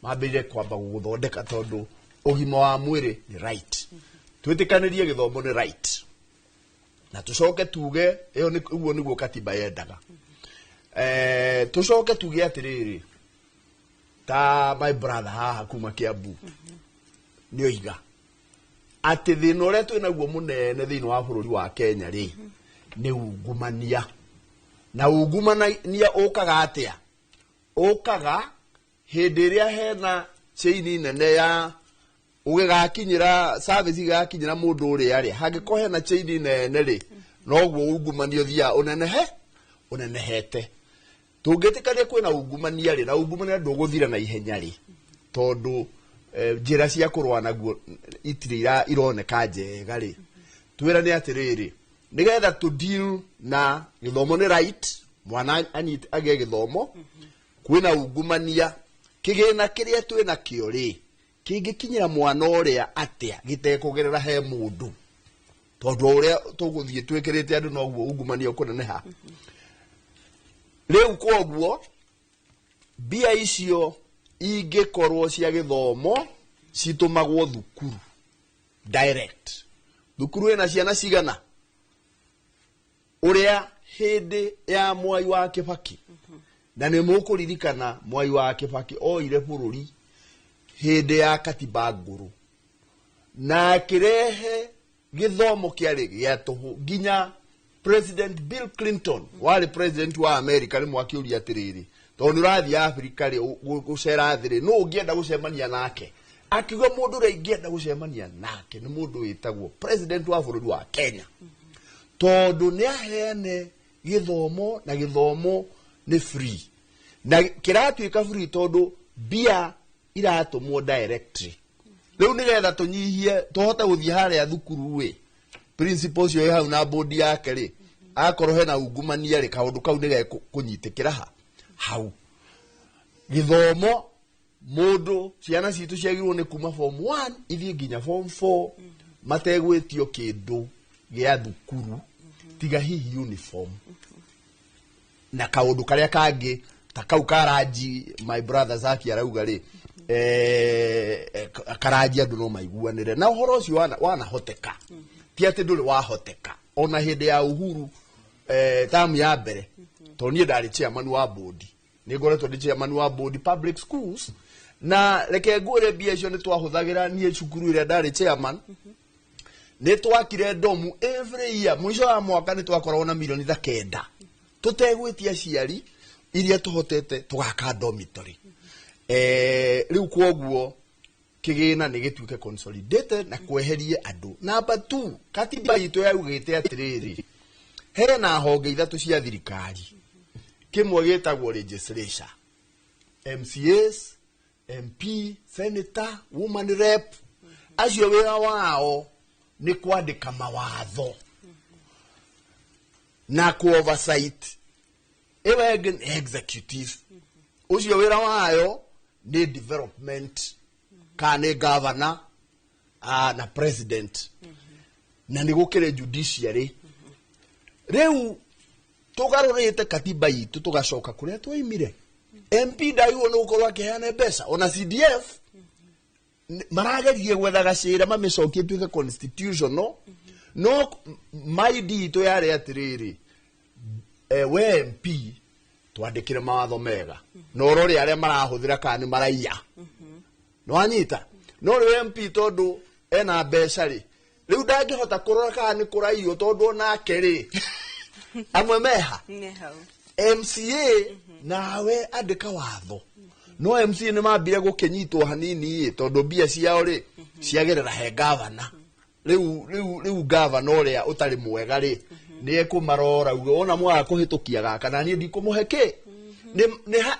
mambire kwamba guthondeka tondu ogima wa mwiri ni right twitikanirie githomo ni right na tucoke tuge iyo ni uguo niguo katiba yendaga tucoke tuge atiriri ta my brother haha kuma Kiambu ni oiga ati thina uria twina guo munene thiini wa bururi wa Kenya ri ni ungumania na ungumania ukaga atia ukaga hindi iria hena chaini nene ya ugigakinyira service igakinyira mundu uri ari hangiko hena chaini nene ri no guo ungumanio thia unenehete tungitikania kwina ungumania ri na ungumania nduguthira na ihenya ri tondu njira cia kurwa naguo itirira ironeka njega ri twira ni atiriri nigetha to deal na githomo ni right mwana age githomo kwina ungumania kigina kiria twina kio ri kingikinyira mwana uria atia gitekugerera he mundu tondu uria tuguthie twikirite andu no guo ungumania ukuneneha riu koguo bia icio ingikorwo cia githomo citumagwo thukuru direct thukuru ina ciana cigana uria hindi ya Mwai wa Kibaki na ni mukuririkana Mwai wa Kibaki oire bururi hindi ya katiba nguru na kirehe githomo kiari gia tuhu ginya President Bill Clinton wale president wa America ni mwakiuria atiriri tondu rathi Africa ri gucera thiri no ungienda gucemania nake akigo mundu ri ingienda gucemania nake ni mundu witagwo president wa bururi wa Kenya tondu ni ahene githomo na githomo ni free na kiratuika free tondu bia iratumwo directly riu nigetha tunyihie tuhota guthie haria thukuru we principles yo hau na board yake ri akorwo hena ungumania ri kaundu kau nige kunyitikira hau githomo mundu ciana citu ciagirwo ni kuma form 1 ithie nginya form 4 mategwitio kindu gia thukuru tiga hihi uniform na kaundu karia kangi ta kau karaji my brothers aki arauga ri karaji andu no maiguanire na uhoro ucio wana hoteka ti ati nduri wahoteka ona hindi ya uhuru tamu ya mbere to nie ndari chairman wa board ni ngoretwo ndi chairman wa board public schools na reke ngure bia icio ni twahuthagira nie cukuru ire ndari chairman ni twakire domu every year mwisho wa mwaka ni twakorwo na milioni 9 tutegwitia ciari iria tuhotete tugaka dormitory riu kwoguo kigina ni gituike consolidated na kweherie andu number 2 katiba itu yaugite atiriri hena honge ithatu cia thirikari kimwe gitagwo legislature MCAs MP senator woman rep acio wira wao ni kwandika mawatho na ku oversight even executive ucio wira wayo ni development kane governor na president na ni gukire judiciary riu tugarurite katiba itu tugacoka kuria twaimire MP ndaiwo no ukorwa akihana mbeca ona CDF maragerie gwetha gacira mamicokie tuike constitutional no maidi to yare atiriri we MP twandikire mawatho mega no rori aria marahuthira kani maraiya no anyita no ri MP tondu ena mbeca ri riu ndangihota kurora kani kuraiyo tondu nake ri amwe meha MCA nawe andika watho no MCA ni mambire gukinyitwo hanini tondu bia ciao ri ciagerera he governor riu governor uria utari mwega ri ni ekumarora ugo ona mwa kuhitukia gaka na ni ndikumuheke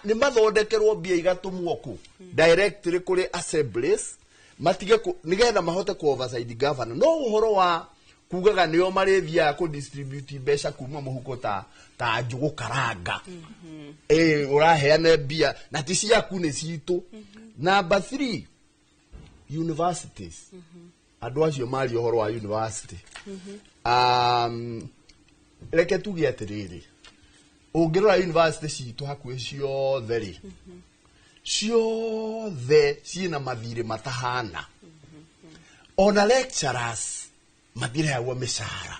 ni mathondekerwo bia igatumwo ku directly kuri assemblies matige nigetha mahote ku oversight governor no uhoro wa kugaga nio marethia ku distribute mbeca kuma muhuko ta njugu karanga uraheane bia na ti ciaku ni citu. Number 3, universities. Andu acio mari ohoro wa university. Reke tuge atiriri, ungirora university citu hakuhi ciothe ri ciothe ciina mathire matahana. Ona lecturers mathirehagwo mishara,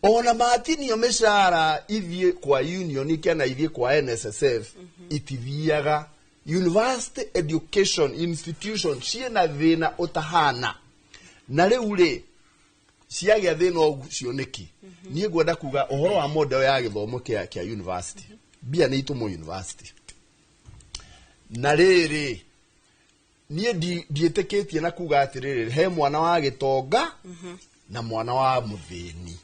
ona matinio mishara ithie kwa union kana ithie kwa NSSF itithiaga. University education institution ciina thina utahana, na riu ri ciagia thina ogu cioneki. Nie ngwenda kuga ohoro wa model ya githomo kia university, bia ni itumo university. Na riri nie dietiketie na kuga atiriri, he mwana wa gitonga na mwana wa muthini.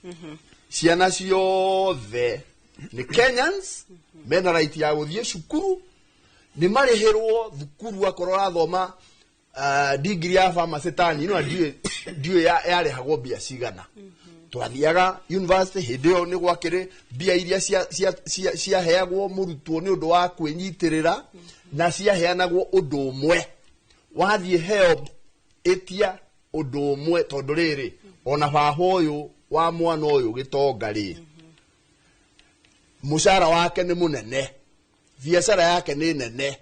Ciana ciothe ni Kenyans, mena right ya guthie cukuru, ni marihirwo thukuru akorwo athoma degree ya pharmacy tani ino ndiyo yarehagwo bia cigana. Twathiaga university hindi yo ni gwakire bia iria cia heagwo murutwo ni undu wa kwinyitirira na cia heanagwo undu umwe. Wathie help etia undu umwe tondu riri ona baba uyu wa mwana uyu gitonga ri mushara wake ni munene, biashara yake ni nene,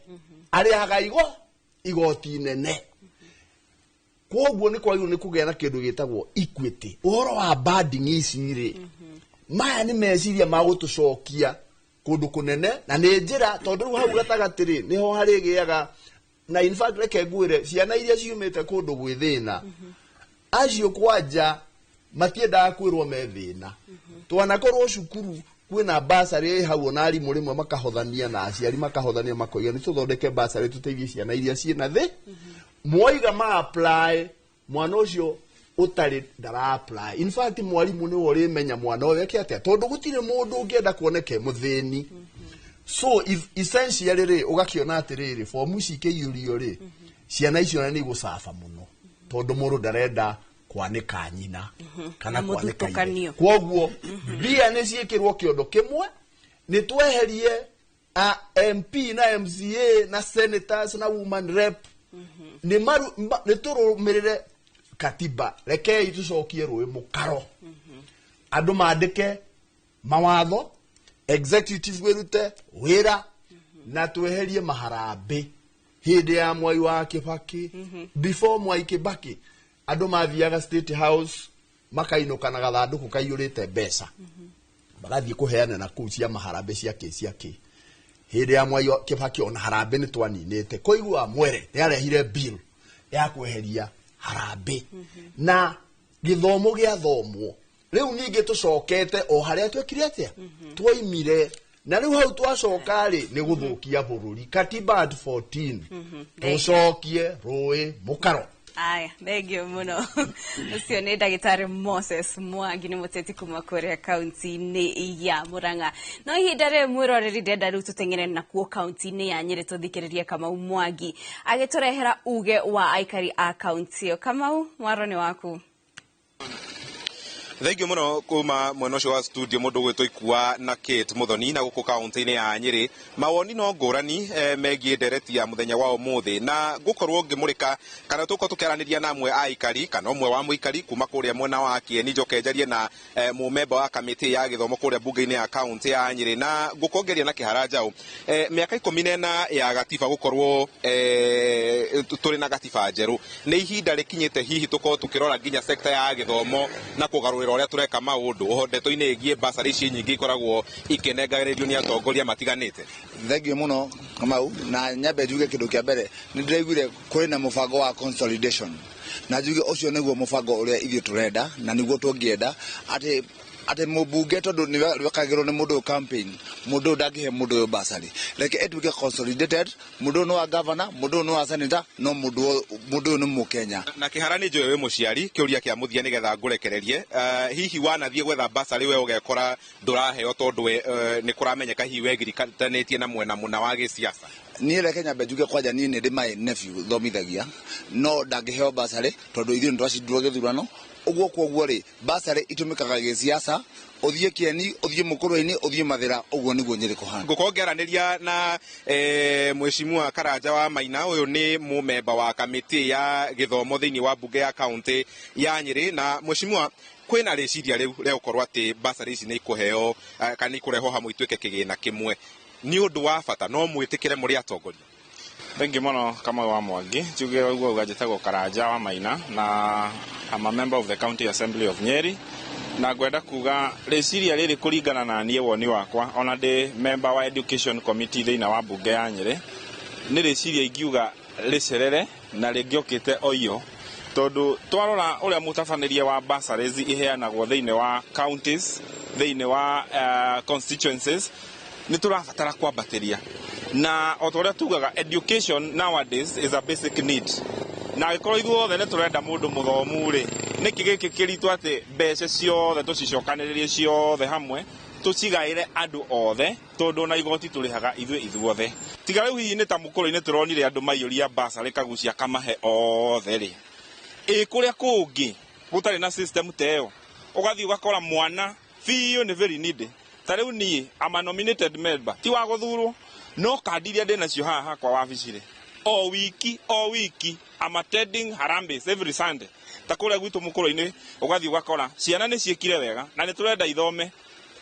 arihaga igoti nene. Koguo ni kwagirwo ni kugea na kindu gitagwo equity. Uhoro wa banding ici ri maya ni meciria ma gutucokia kundu kunene, na ni njira tondu hau gatagati ri niho hari giaga. Na in fact reke ngwire ciana iria ciumite kundu gwithina acio kwanja matiendaga kwirwo me thina. Twanakorwo cukuru kwina basari hau na ari murimwe makahothania na aciari makahothania makoiga ni tuthondeke basari tuteithie ciana iria ciina thi. Moiga ma apply mwana ucio utari ndara apply. In fact mwalimu ni wori menya mwana uyu atia tondu gutire mundu ungienda kuoneke muthini. So if essentially ri ugakiona atiriri form cike yurio ri ciana icio ni gucafa muno tondu mundu ndarenda kwanika nyina kana kwanika ile. Koguo bia ni ciikirwo kiondo kimwe, ni tweherie MP na MCA na senators na woman rep ni turumirire katiba. Reke tucokie rui mukaro, andu mandike mawatho, executive wirute wira na tweherie maharambe. Hindi ya Mwai wa Kibaki, before Mwai Kibaki andu mathiaga State House makainuka na gathanduku kaiyurite mbeca bagathie kuheana na kuu cia maharambe ciake. Hindi ya Mwai wa Kibaki ona harambe ni twaninite. Koigua mwere ni arehire bill ya kweheria harambe na githomo gia thomwo. Riu ningi tucokete o haria twekire atia twoimire, na riu hau twacoka ri ni guthukia bururi. Katiba at 14 tucokie rui mukaro. Aya, thengio muno. Ucio ni Ndagitari Moses Mwangi ni muteti kuma Kuria kaunti-ini ya Murang'a. No ihinda ri mwiroreri ndenda riu tuteng'ere na kuo kaunti-ini ya Nyeri tuthikiririe Kamau Mwangi agiturehera uge wa aikari a kaunti iyo. Kamau, mwaro ni waku. Thengio muno kuma mwena ucio wa studio mundu gwitwo Ikua na Kate Muthoni na guku kaunti-ini ya Nyeri. Mawoni no ngurani megie ndereti ya muthenya wa umuthi na gukorwo ngimurika kana tuko tukiaraniria na amwe aikari kana umwe wa muikari kuma kuria mwena wa Kieni njokenjarie na mumemba wa kamiti ya githomo kuria bunge-ini ya kaunti ya Nyeri na gukongeria na kiharanja miaka 14 ya gatiba gukorwo turi na gatiba njeru ni ihinda rikinyite hihi tuko tukirora nginya sekta ya githomo na kugarura uria tureka maundu uhodeto-ini igie basari ici nyingi ikoragwo ikenengagiririo ni atongoria matiganite. Thengio muno Kamau, na nyambe njuge kindu kia mbere ni ndiraiguire kuri na mubango wa consolidation na njuge ucio niguo mubango uria ithio turenda na niguo tungienda ati mubunge tondu ni wekagirwo ni mundu campaign mundu ndangihe mundu basari reke etuke consolidated mundu no wa governor mundu no wa senator no mundu ni mukenya na kiharani njoe we muciari kiuria kia muthia nigetha ngurekererie hihi wanathie gwetha basari we ugekora nduraheo tondu ni kuramenyeka hihi wegirikanatie na mwena muna wa gisiasa. Ni reke nyambe njuge kwanja ni ndi my nephew thomithagia no ndangiheo basari tondu ithio ndwacindirwo githurano Uguo kwoguo ri basari itumikaga gisiasa uthie kieni uthie mukuru-ini uthie mathira uguo niguo Nyeri kuhana. Ngukorwo ngiaraniria na Mheshimiwa Karanja wa Maina, uyu ni mumemba wa kamiti ya githomo thiini wa bunge ya kaunti ya Nyeri. Na Mheshimiwa, kwina riciria riu ria ukorwo ati basari ici ni ikuheo kana ikureho hamwe ituike kigina kimwe, ni undu wa bata no mwitikire muri atongoria? Thengi muno kama wa Mwangi njuge uguo ugajetagwo Karanja wa Maina na I'm a member of the County Assembly of Nyeri, na ngwenda kuga reciria riri kuringana na nie woni wakwa ona ndi member wa Education Committee thiina wa bunge ya Nyeri, ni reciria ingiuga ricerere na ringiokite oyo tondu twarora uria mutabaniria wa bursaries iheanagwo thiini wa counties, thiini wa constituencies, ni turabatara kwambatiria na otoria tugaga education nowadays is a basic need. Na ikoro ithuothe ni turenda mundu muthomu ri niki giki kiritu ati mbeca ciothe tucicokaniririe ciothe hamwe tucigaire andu othe tondu na igoti turihaga ithuothe. Tiga riu hihi ni ta mukuru-ini turonire andu maiyuria basari kagucia kamahe othe ri kuria kungi gutari na system teo ugathi ugakora mwana fiyo ni very needy. Ta riu ni am a nominated member ti wa guthurwo no kandiria ndina cio haha kwa wabici ri o wiki I'm attending harambes every Sunday. Takuria gwitu mukuru-ini ugathi ugakora ciana ni ciekire wega na ni turenda ithome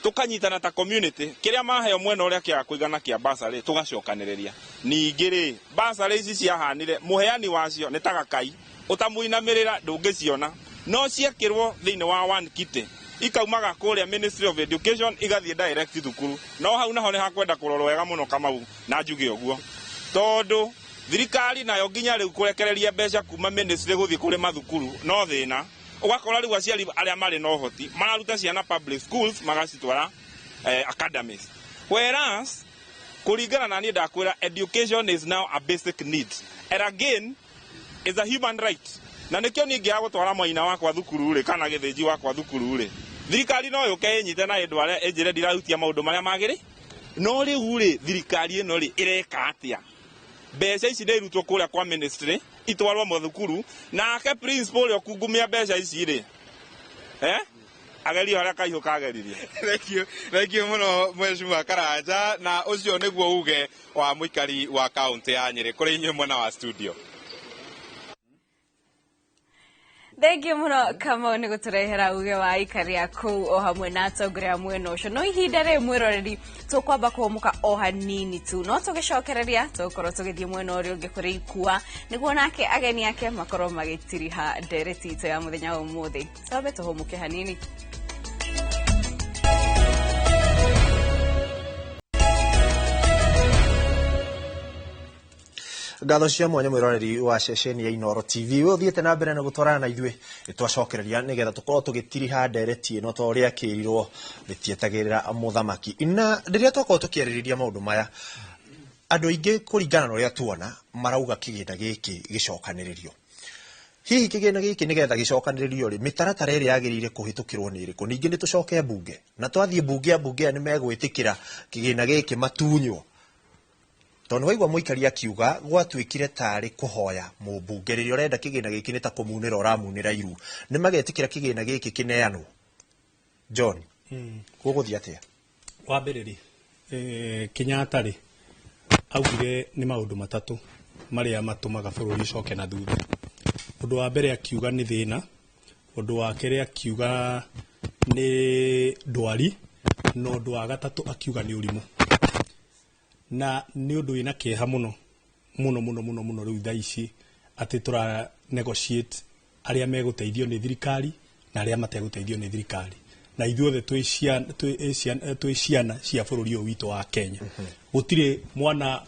tukanyitana ta community kiria maheo mwena uria kia kuigana kia basari tugacokaniriria. Ningi ri basari ici ciahanire muheani wacio ni tagakai utamuinamirira ndungiciona no ciekirwo thiini wa one kite ikaumaga kuria Ministry of Education igathie direct thukuru no hau naho ni hakwenda kurorwo wega muno Kamau na njuge uguo tondu thirikari nayo nginya riu kurekereria mbeca kuma ministry guthie kuri mathukuru no thina ugakora riu aciari aria mari no hoti mararuta ciana public schools magacitwara academies, whereas kuringana na nie ndakwira education is now a basic need and again is a human right. Na nikio ni ngia gutwara mwaina wakwa thukuru ri kana githinji wakwa thukuru ri thirikari no yuke inyite na indu aria ejire ndirahutia maundu maria magiri no riu ri thirikari ino ri ireka atia mbeca ici nä irutwo kå rä a kwa ministry itwarwo mathukuru nake principal yo kungumia mbeca ici rä agerio harä a kaihå kageririe. Thank you muno Mheshimiwa Karanja, na ucio niguo uge wa muikari wa kaunti ya Nyeri kuri inyuĩ mwena wa studio. Thank you muno Kamau ni guturehera uge wa ikaria kuu o hamwe na atongoria mwena ucio. No ihinda ri mwiroreri tukwamba kumuka o hanini tu no tugicokereria tukorwo tugithie mwena uria ungi kuri ikua niguo nake ageni ake makorwo magitiriha ndereti itu ya muthenya wa umuthi. Sabe tuhumuke hanini. Ngatho cia mwanya mwiroreri wa ceceni ya Inooro TV uthiete na mbere na gutwarana na ithuĩ twacokereria nigetha tukorwo tugitiriha ndereti ĩno ta ũrĩa kĩrirwo rĩtietagĩrĩra muthamaki. Na rĩrĩa twakorwo tũkĩarĩrĩria maũndũ maya andũ aingĩ kũringana na ũrĩa tuona marauga kĩgĩna gĩkĩ gĩcokanĩrĩrio. Hihi kĩgĩna gĩkĩ nigetha gĩcokanĩrĩrio rĩ mĩtaratara ĩrĩa yagĩrĩire kũhĩtũkĩrwo nĩ ĩrĩkũ? Ningĩ nĩ tũcoke bunge na twathiĩ bunge nĩ megwĩtĩkĩra kĩgĩna gĩkĩ matunywo tondu waigua muikari akiuga gwatuikire tari kuhoya mubunge riria urenda kigina giki ni ta kumunira uramunira iru ni magetikira kigina giki kineanwo. John guguthia atia? Wa mbere ri Kenyatta ri augire ni maundu matatu maria matumaga bururi coke na thutha. Undu wa mbere akiuga ni thina, undu wa kere akiuga ni ndwari, no undu wa gatatu akiuga ni urimu. Na ni undu ina kieha muno riu thaa ici ati tura negotiate aria meguteithio ni thirikari na aria mateguteithio ni thirikari na ithuothe twi ciana cia bururi uyu witu wa Kenya. Gutire mwana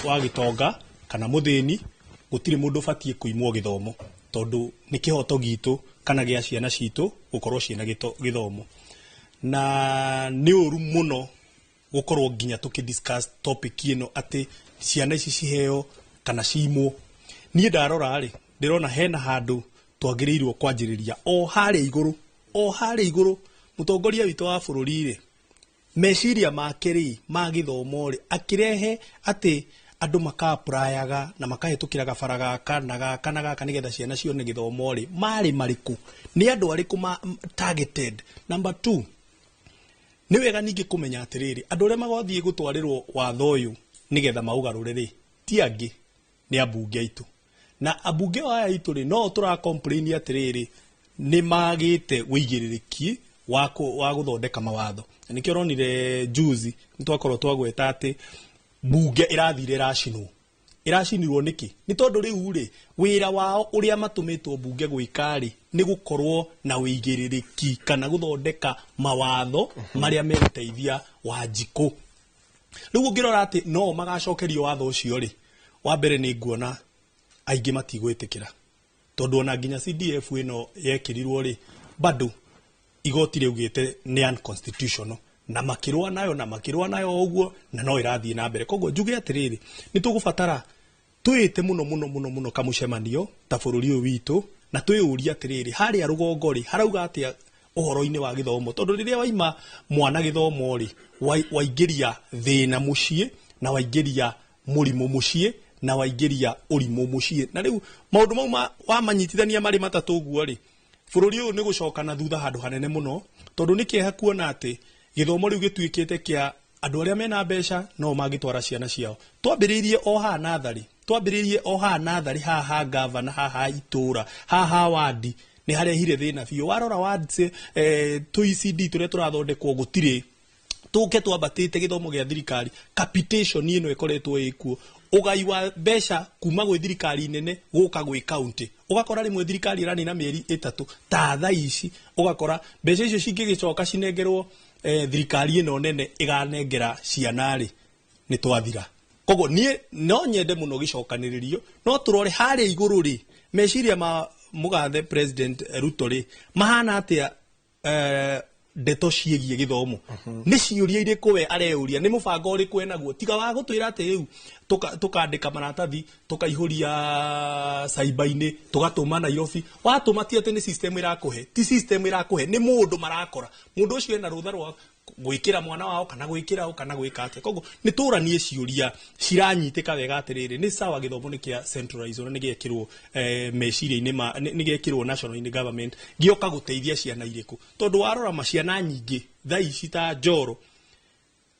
wa gitonga kana muthini, gutire mundu batie kuimwo githomo tondu ni kihoto gitu kana gia ciana citu gukorwo ciina githomo. Na ni uru muno gukorwo nginya tukidiscuss topic ino ati ciana ici ciheo kana cimwo. Nie ndarora ri ndirona hena handu twagirirwo kwanjiriria o hare iguru mutongoria witu wa bururi ri meciria make ri ma githomo ri akirehe ati andu makaprayaga na makahetukira gabara gaka na gaka na gaka nigetha ciana cione githomo ri mari mariku ni andu ariku targeted. Number 2, ni wega ningi kumenya atiriri andu aria magothie gutwarirwo watho uyu nigetha maugarure ri ti angi ni abunge aitu na abunge aya aitu ri no tura complain atiriri ni magite wigiririki wa guthondeka mawatho. Nikio ronire juzi nitwakorwo twagweta ati bunge irathire iracinirwo niki ni tondu riu ri wira wao uria matumitwo bunge gwikari ni gukorwo na wigiririki kana guthondeka mawatho maria meguteithia Wanjiku. Riu ngirora ati no magacokerio watho ucio ri wa mbere ni nguona aingi matigwitikira tondu ona nginya CDF ino yekirirwo ri bado igoti riugite ni unconstitutional na makirwa nayo uguo na no irathie na mbere. Koguo njuge atiriri ni tugubatara tuite muno kamucemanio ta bururi uyu witu na tuyuria atiriri hari arugongori harauga atia uhoro-ini wa githomo tondu riria waima mwana githomo ri waingiria thina mucie na waingiria murimu mucie na waingiria urimu mucie na riu maundu mau wamanyitithania mari matatu guo ri bururi uyu ni gucoka na thutha handu hanene muno tondu ni kieha kuona ati githomo riu gituikite kia andu aria mena mbeca no magitwara ciana ciao. Twambiririe o ha nathari haha gavana haha itura haha wadi ni harehire thina biu warora wadi tu ECD turia turathondekwo gutire tuke twambatite githomo gia thirikari capitation ino ikoretwo ikuo ugai wa mbeca kuma gwi thirikari nene guka gwi county ugakora rimwe thirikari irani na mieri 3 ta tha ici ugakora mbeca icio cingigicoka cinengerwo thirikari ino nene iganengera cianari ni twathira. Koguo nie no nyende muno gicokaniririo no turore haria iguru ri meciria ma mugathe President Ruto ri mahana atia ndeto ciegie githomo ni ciuria iriku we areuria ni mubango uriku enaguo tiga wa gutwira ati riu tukandika maratathi tukaihuria saiba-ini tugatuma Nairobi watuma ti ati ni system irakuhe ti system irakuhe ni mundu marakora mundu ucio ena rutha rwa gwikira mwana wao kana gwikira kana gwika atia. Koguo ni turanie ciuria ciranyitika wega atiriri ni sawa githomo ni kia centralized ni giekirwo meciria-ini ni giekirwo national government gioka guteithia ciana iriku tondu warora maciana nyingi tha ici ta Njoro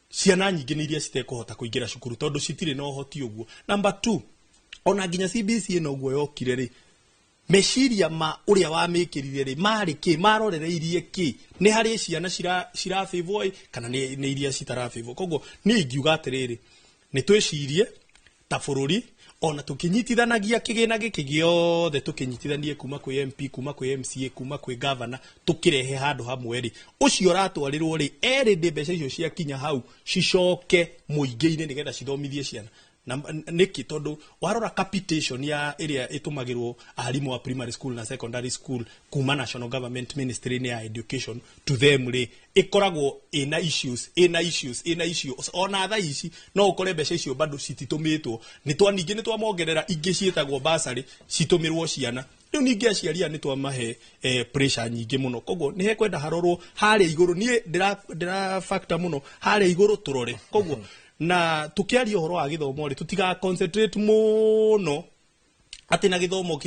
ciana nyingi ni iria citekuhota kuingira cukuru tondu citire no hoti uguo. Number 2, ona nginya CBC ino uguo yokire ri meciria ma uria wa mikirire ri mari ki marorereirie ki ni hari ciana cira favor kana ni iria citara favor. Koguo ni ingiuga atiriri ni twicirie ta bururi ona tukinyitithanagia kigina giki giothe tukinyitithanie kuma kwi MP kuma kwi MCA kuma kwi governor tukirehe handu hamwe ri ucio ratwarirwo ri erinde mbeca icio cia kinya hau cicoke muingi-ini nigetha cithomithie ciana niki tondu warora capitation ya area itumagirwo arimu wa primary school na secondary school kuma national government ministry ya education to them ri ikoragwo ina issues ona tha ici no ukore mbeca icio bado cititumitwo ni twamongerera ingi cietagwo basari citumirwo ciana riu ningi aciaria ni twamahe pressure nyingi muno. Koguo ni hekwenda harorwo haria iguru ni ndira factor muno haria iguru turore. Koguo na tukiaria uhoro wa githomo ri tutiga concentrate muno ati na githomo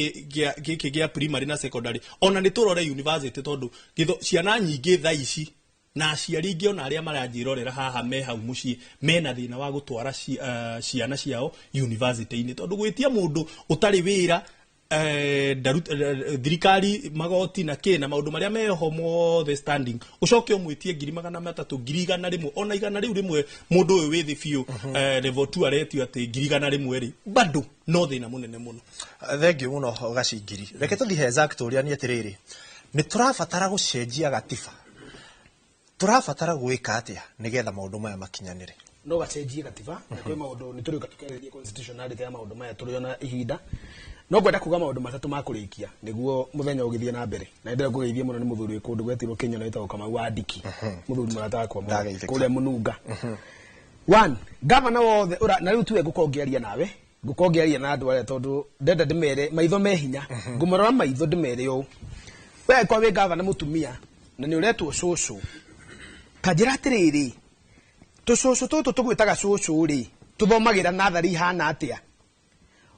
giki gia primary na secondary ona ni turore university tondu ciana nyingi tha ici na aciari ingi ona aria maranjirorera haha me hau mucii mena thina wa gutwara ciana ciao university-ini tondu gwitia mundu utari wira thirikari magoti na kina maundu maria meho mothe standing ucoke umwitie 300,000 100,000 ona 100 riu rimwe mundu uyu withi fiu level 2 aretio ati 100,000 ri bado no thina munene muno. Thank you muno gacingiri reke tuthihe exact uria ni atiriri ni turabatara gucenjia gatiba turabatara gwika atia nigetha maundu maya makinyanire no gacenjie gatiba kwa maundu ni turi gatukereria constitutionality ya maundu maya turiona ihinda no gwenda kuga maundu matatu ma kurikia niguo muthenya ugithie na mbere na ndira kugeithia muno ni muthuri we kundu gwetirwo Kenya na itagwo Kamau wa Ndiki muthuri murata kwa kuria Mununga. 1 governor wothe na riu tuwe gukongeria nawe gukongeria na andu aria tondu ndenda ndimere maitho me hinya ngumorora maitho ndimere yo we kwa we governor mutumia na ni uretwo cucu kanjira atiriri tucucu tutu tugwitaga cucu ri tuthomagira nathari hana atia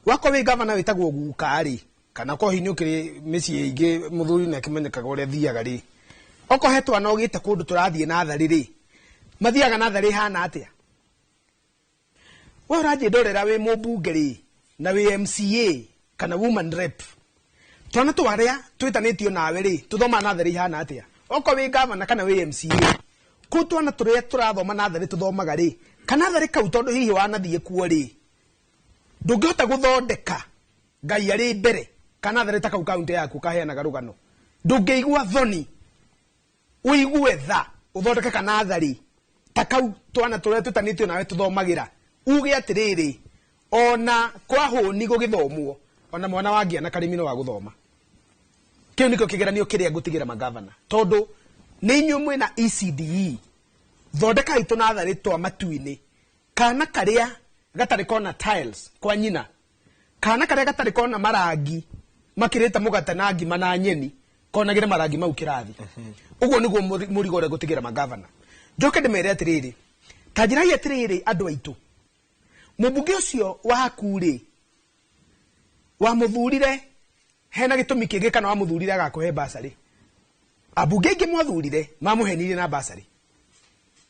wako wi governor witagwo guka ri kana ko hinyu kiri mici ingi muthuri na kimenyekaga uria thiaga ri oko hetwa no gite kundu turathie nathari ri mathiaga nathari hana atia we urathie ndorera wi mubunge ri na wi MCA kana woman rep twana twaria twitanitio nawe ri tuthoma nathari hana atia oko wi governor kana wi MCA ku twana turia turathoma nathari tuthomaga ri kana nathari kau tondu hihi wanathie kuo ri ndungihota guthondeka ngai ari mbere kana nathari ta kau kaunti yaku kaheanaga rugano ndungiigua thoni uigue tha uthondeke kana nathari ta kau twana turia twitanitio nawe tuthomagira uge atiriri ona kwa huni gugithomwo ona mwana wangia na karimino wa guthoma kiu niko kigeranio kiria ngutigira magavana tondu ni nyumwe na ECDE thondeka itu nathari twa matuini kana karia gatari kona tiles kwa nyina kana karia gatari kona marangi makirita mugate na ngima na nyeni kona gira marangi mau kirathi uguo niguo murigore gutigira magavana njoke ndimere atiriri tajira ya atiriri andu aitu mubunge ucio wakuri wa muthurire hena gitumi kingi kana wa muthurire agakuhe basari abunge ingi mwathurire mamuhenire na basari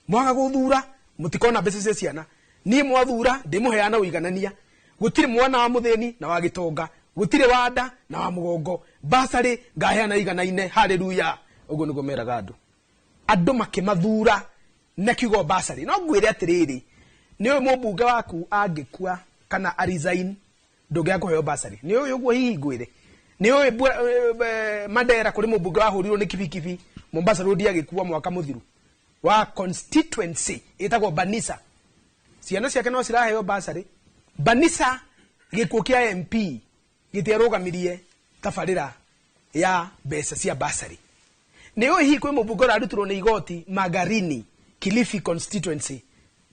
mwaga guthura mutikona mbeca cia ciana ni mwathura ndimuheana uiganania gutire mwana wa mutheni na wa gitonga gutire wanda na wa mugongo basari ngaheana iganaine haleluya uguo niguo meraga andu makimathura na kigo basari no ngwire atiriri ni uyu mubunge waku angikua kana resign ndugia kuheo basari ni uyu guo hihi ngwire ni uyu Mandera kuri mubunge wahurirwo ni kibikibi Mombasa road agikua mwaka muthiru wa constituency itagwo Banisa ciana ciake no ciraheo basari Banisa gikuo kia MP gitiarugamirie tabarira ya mbeca cia basari ni uyu hihi kwi mubunge rarutirwo ni igoti Magarini Kilifi constituency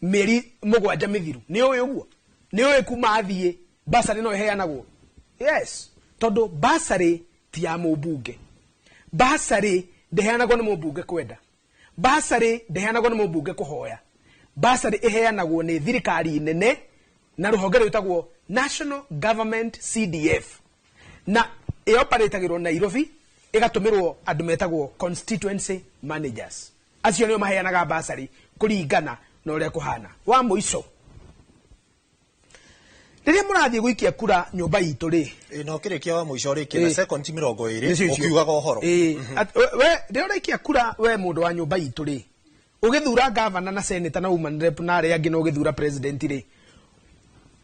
meri mugwanja mithiru ni uyu guo ni uyu kuma athie basari no iheanagwo yes tondu basari ti ya mubunge basari ndeheanagwo ni mubunge kwenda basari ndeheanagwo ni mubunge kuhoya basari iheanagwo ni thirikari nene na ruhonge rwitagwo National Government CDF na ioperatagirwo Nairobi igatumirwo andu metagwo constituency managers acio nio maheanaga basari kuringana na uria kuhana wa muico riria murathie guikia kura nyumba itu ri no kirikia wa muico ri kina second 20 ukiugaga uhoro we riria urikia kura we mundu wa nyumba itu ri ugithura governor na senator na woman rep na ria ngi no ugithura president ri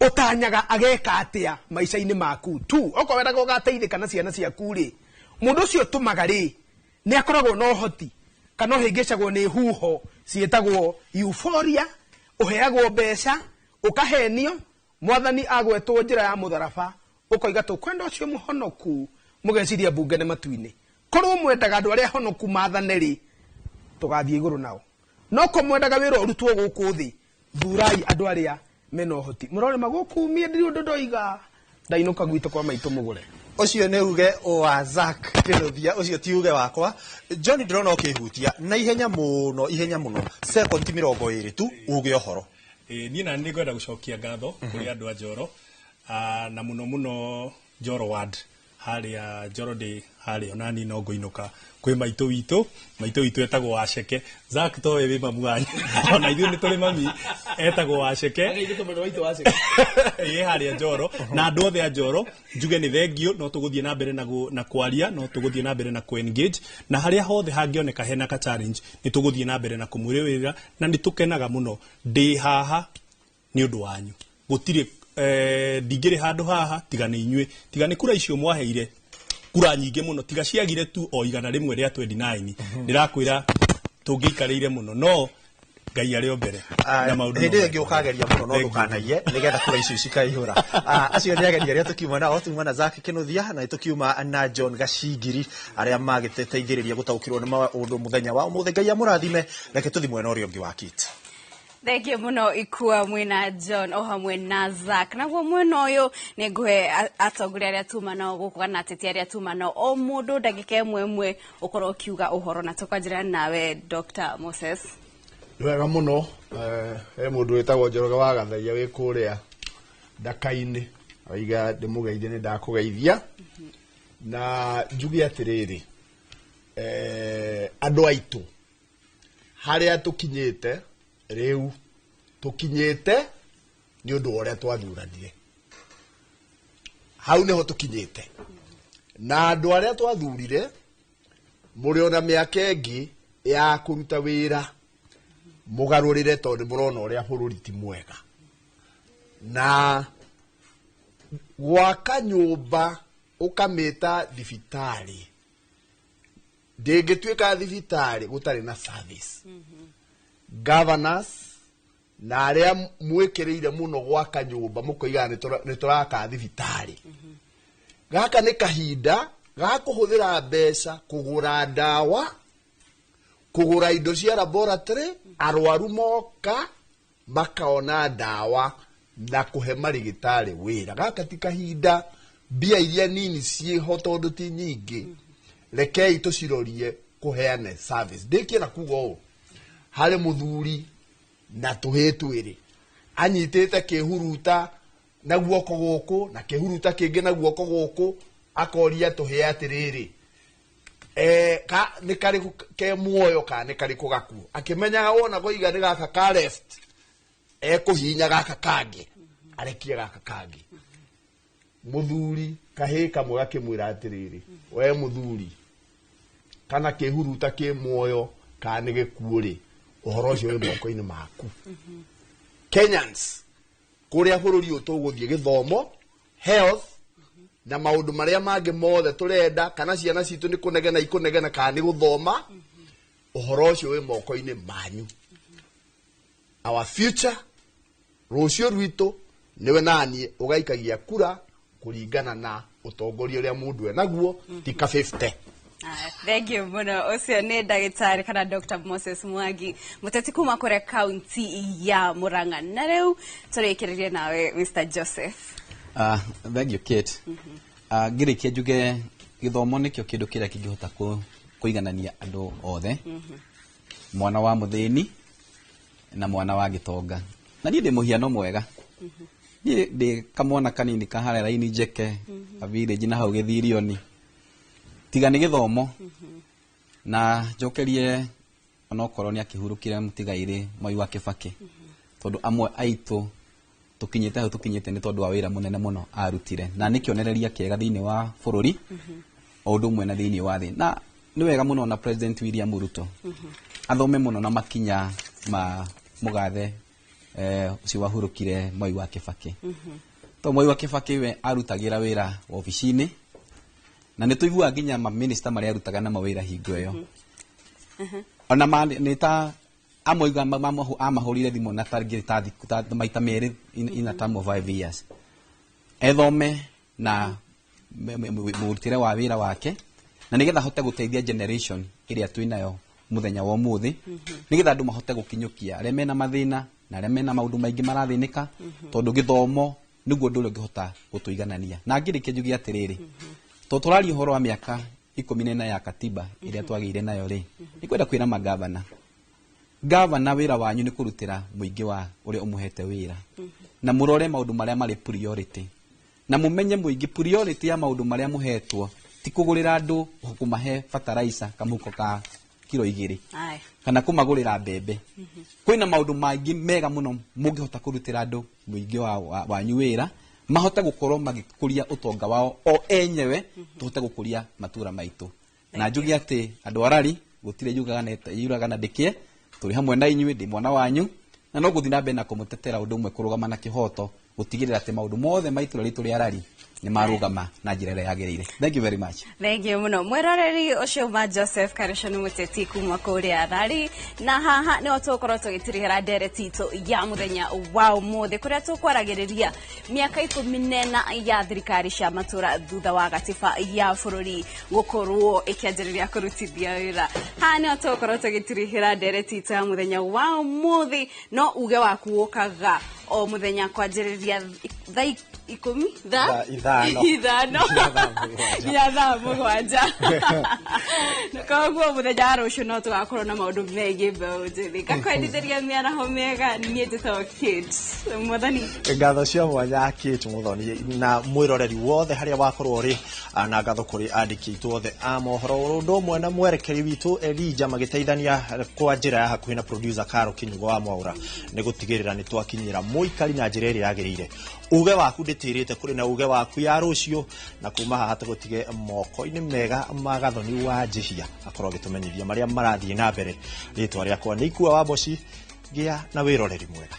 utanyaga ageka atia maica-ini maku tu oko wendaga ugateithika na ciana ciaku ri mundu ucio tumaga ri ni akoragwo no hoti kana hingicagwo ni huho cietagwo euphoria uheagwo mbeca ukahenio mwathani agwetwo njira ya mutharaba ukoiga tukwenda ucio muhonoku mugeciria bunge ne matuini korwo mwendaga andu aria honoku mathane ri tugathie iguru nao no ko mwendaga wira urutwo guku thi thurai andu aria meno hoti murore maguku mie ndiri undu ndoiga ndainuka gwito kwa maitu mugure ucio ni uge wa Zack Kinuthia ucio ti uge wakwa John ndrona ukihutia na ihenya muno second 20 tu uge ohoro ni na ni gwenda gucokia ngatho kuri andu a Njoro na muno Njoro ward haria Njoro de haria onani no ngoinuka kwi maitu witu etagwo Waceke Zack to we mamu wanyu ona ithu ni tuli mami etagwo Waceke agithito mundu waitu Waceke ye haria Njoro na andu othe a Njoro njuge ni thengio no tuguthie na mbere na kwaria no tuguthie na mbere na ku engage na haria hothe hangioneka hena ka challenge ni tuguthie na mbere na kumwirira na ni tukenaga muno ndi haha ni undu wanyu gutire ndigire handu haha tiga ni inyue tiga ni kura icio mwaheire kura nyingi muno tiga ciagire tu o igana rimwe ria 29 ndirakwira tungiikarire muno no ngai ario mbere na maundu hindi ngi ukageria muno no ndukanaie nigetha kura icio cikaihura acio ni ageni aria tukiuma nao tuma na Zack Kinuthia na tukiuma na John Gacingiri aria magiteteithiriria gutaukirwo ni maundu muthenya wa umuthe ngai amurathime reke tuthi mwena urio ngi wakite Thank you muno ikua mwina John o hamwe na Zack naguo mwena uyu ni nguhe atongoria aria tuma nao guku kana ateti aria tuma nao o mundu ndagika imwe ukorwo ukiuga uhoro na tukwanjira nawe Dr. Moses wega muno mundu witagwo Njoroge wa Gathaia wi kuria ndaka-ini aiga ndimugeithie ni ndakugeithia na njugi atiriri andu aitu haria tukinyite riu tukinyite ni undu uria twathuranire hau niho tukinyite na andu aria twathurire muri ona miaka ingi ya kuruta wira mugarurire tondu murona uria bururi ti mwega na gwaka nyumba ukamita thibitari ndingituika thibitari gutari na service governors na aria mwikiriire muno gwaka nyumba mukoiga ni turaka thibitari gaka ni kahinda gakuhuthira mbeca kugura ndawa kugura indo cia laboratory arwaru moka makaona ndawa na kuhe marigitari wira gaka ti kahinda mbia iria nini ciho tondu ti nyingi rekei tucirorie kuheane service ndikiena kuga u hari muthuri na tuhitwiri anyitite kihuruta na guoko guku na kihuruta kingi na guoko guku akoria tuhe atiriri ka ni kari ke muoyo ka ni kari kugaku akimenyaga wona goiga ni gaka ka left kuhinya gaka kangi arekie gaka kangi muthuri kahika mwe kimwira atiriri we muthuri kana kihuruta ki muoyo ka ni gikuuri uhoro ucio wi moko-ini maku Kenyans kuria bururi utuguthie githomo health na maundu maria mangi mothe turenda kana ciana citu ni kunegena ikunegena kana ni guthoma uhoro ucio wi moko-ini manyu our future rucio rwitu niwe nani ugaikagia kura kuringana na utongoria uria mundu enaguo tika 50. Thank you muno ucio ni ndagitari kana Dr. Moses Mwangi muteti kuma kure county ya Murang'a na riu turikiririe nawe Mr. Joseph. Thank you Kate. Ngirikia njuge githomo nikio kindu kiria kingihota kuiganania andu othe mwana wa muthini na mwana wa gitonga na ni ndi muhiano mwega ni ndi kamwana kanini kahare raini njeke a village na hau githirioni tiga ni githomo na njokerie onokorwo ni akihurukire mutigaire Mwai wa Kibaki tondu amwe aitu tukinyite hau tukinyite ni tondu wa wira munene muno arutire na ni kionereria kiega thiini wa bururi ondu mwe na thiini wa thi na ni wega muno na President William Ruto athome muno na makinya ma mugathe ucio wahurukire Mwai wa Kibaki to Mwai wa Kibaki we arutagira wira ofisini na ni tuigua nginya ma minister maria arutaga na mawira hingo iyo ona ni ta amoiga amahurire thimo na target ta maita meri in a term of 5 years ethome na murutire wa wira wake na nigetha hote guteithia generation iria twinayo muthenya wa muthi nigetha andu mahote gukinyukia aria mena mathina na aria mena maundu maingi marathinika tondu githomo niguo ndu ngihota gutuiganania na ngirikia njugi atiriri to turari uhoro wa miaka 14 ya katiba iria twagire nayo ri nikwenda kwira magavana gavana wira wanyu ni kurutira muingi wa uri umuhete wira na murore maundu maria mari priority na mumenye muingi priority ya maundu maria muhetwo ti kugurira andu kumahe fertilizer kamuko ka kilo 2 kana kumagurira mbembe kwina maundu maingi mega muno mungihota kurutira andu muingi wanyu wira mahote gukorwo magikuria utonga wao o enyewe tuhote gukuria matura maitu na njugi ati andu arari gutire yugaga na ndikie turi hamwe na inyuĩ ndi mwana wanyu na no guthina mbe na kumutetera undu umwe kurugama na kihoto gutigirira ati maundu mothe maitu rituri arari ni marugama na njira ĩrĩa yagĩrĩire. Thank you very much. Thank you muno mwiroreri ucio ma Joseph Karishoni muteti kuma kuria arari na haha ni otokorwo tugitirihira ndereti itu ya muthenya wa umuthi kuria tukwaragiriria miaka 14 ya thirikari cia matura thutha wa gatiba ya bururi gukorwo ikianjiriria kurutithia wira. Ha ni otokorwo tugitirihira ndereti itu ya muthenya wa umuthi no uge waku ukaga o muthenya kwanjiriria 10 tha ithano ya tha mugwanja koguo muthenya rucio no tugakorwo na maundu megi mbeũ njĩthĩ gakwendithĩria mĩaraho mĩega niĩ njĩtagwo Kate Muthoni. Ngatho cia mwanya Kate Muthoni na mwiroreri wothe haria wakorwo ri na ngatho kuri andiki itu othe a mohoro ndo mwe na mwerekeri witu Elija magiteithania kwa njira ya hakuhi na producer Karo Kinyugo wa Mwaura ni gutigirira ni twakinyira muikari na njira iri yagirire uge waku nditirite kuri na uge waku ya rucio na kuma haha tugutige moko-ini mega magathoni wa Njihia akorwo gitumenyithia maria marathie na mbere ritwa riakwa ni Ikua wa Boshi gia na wiroreri mwega.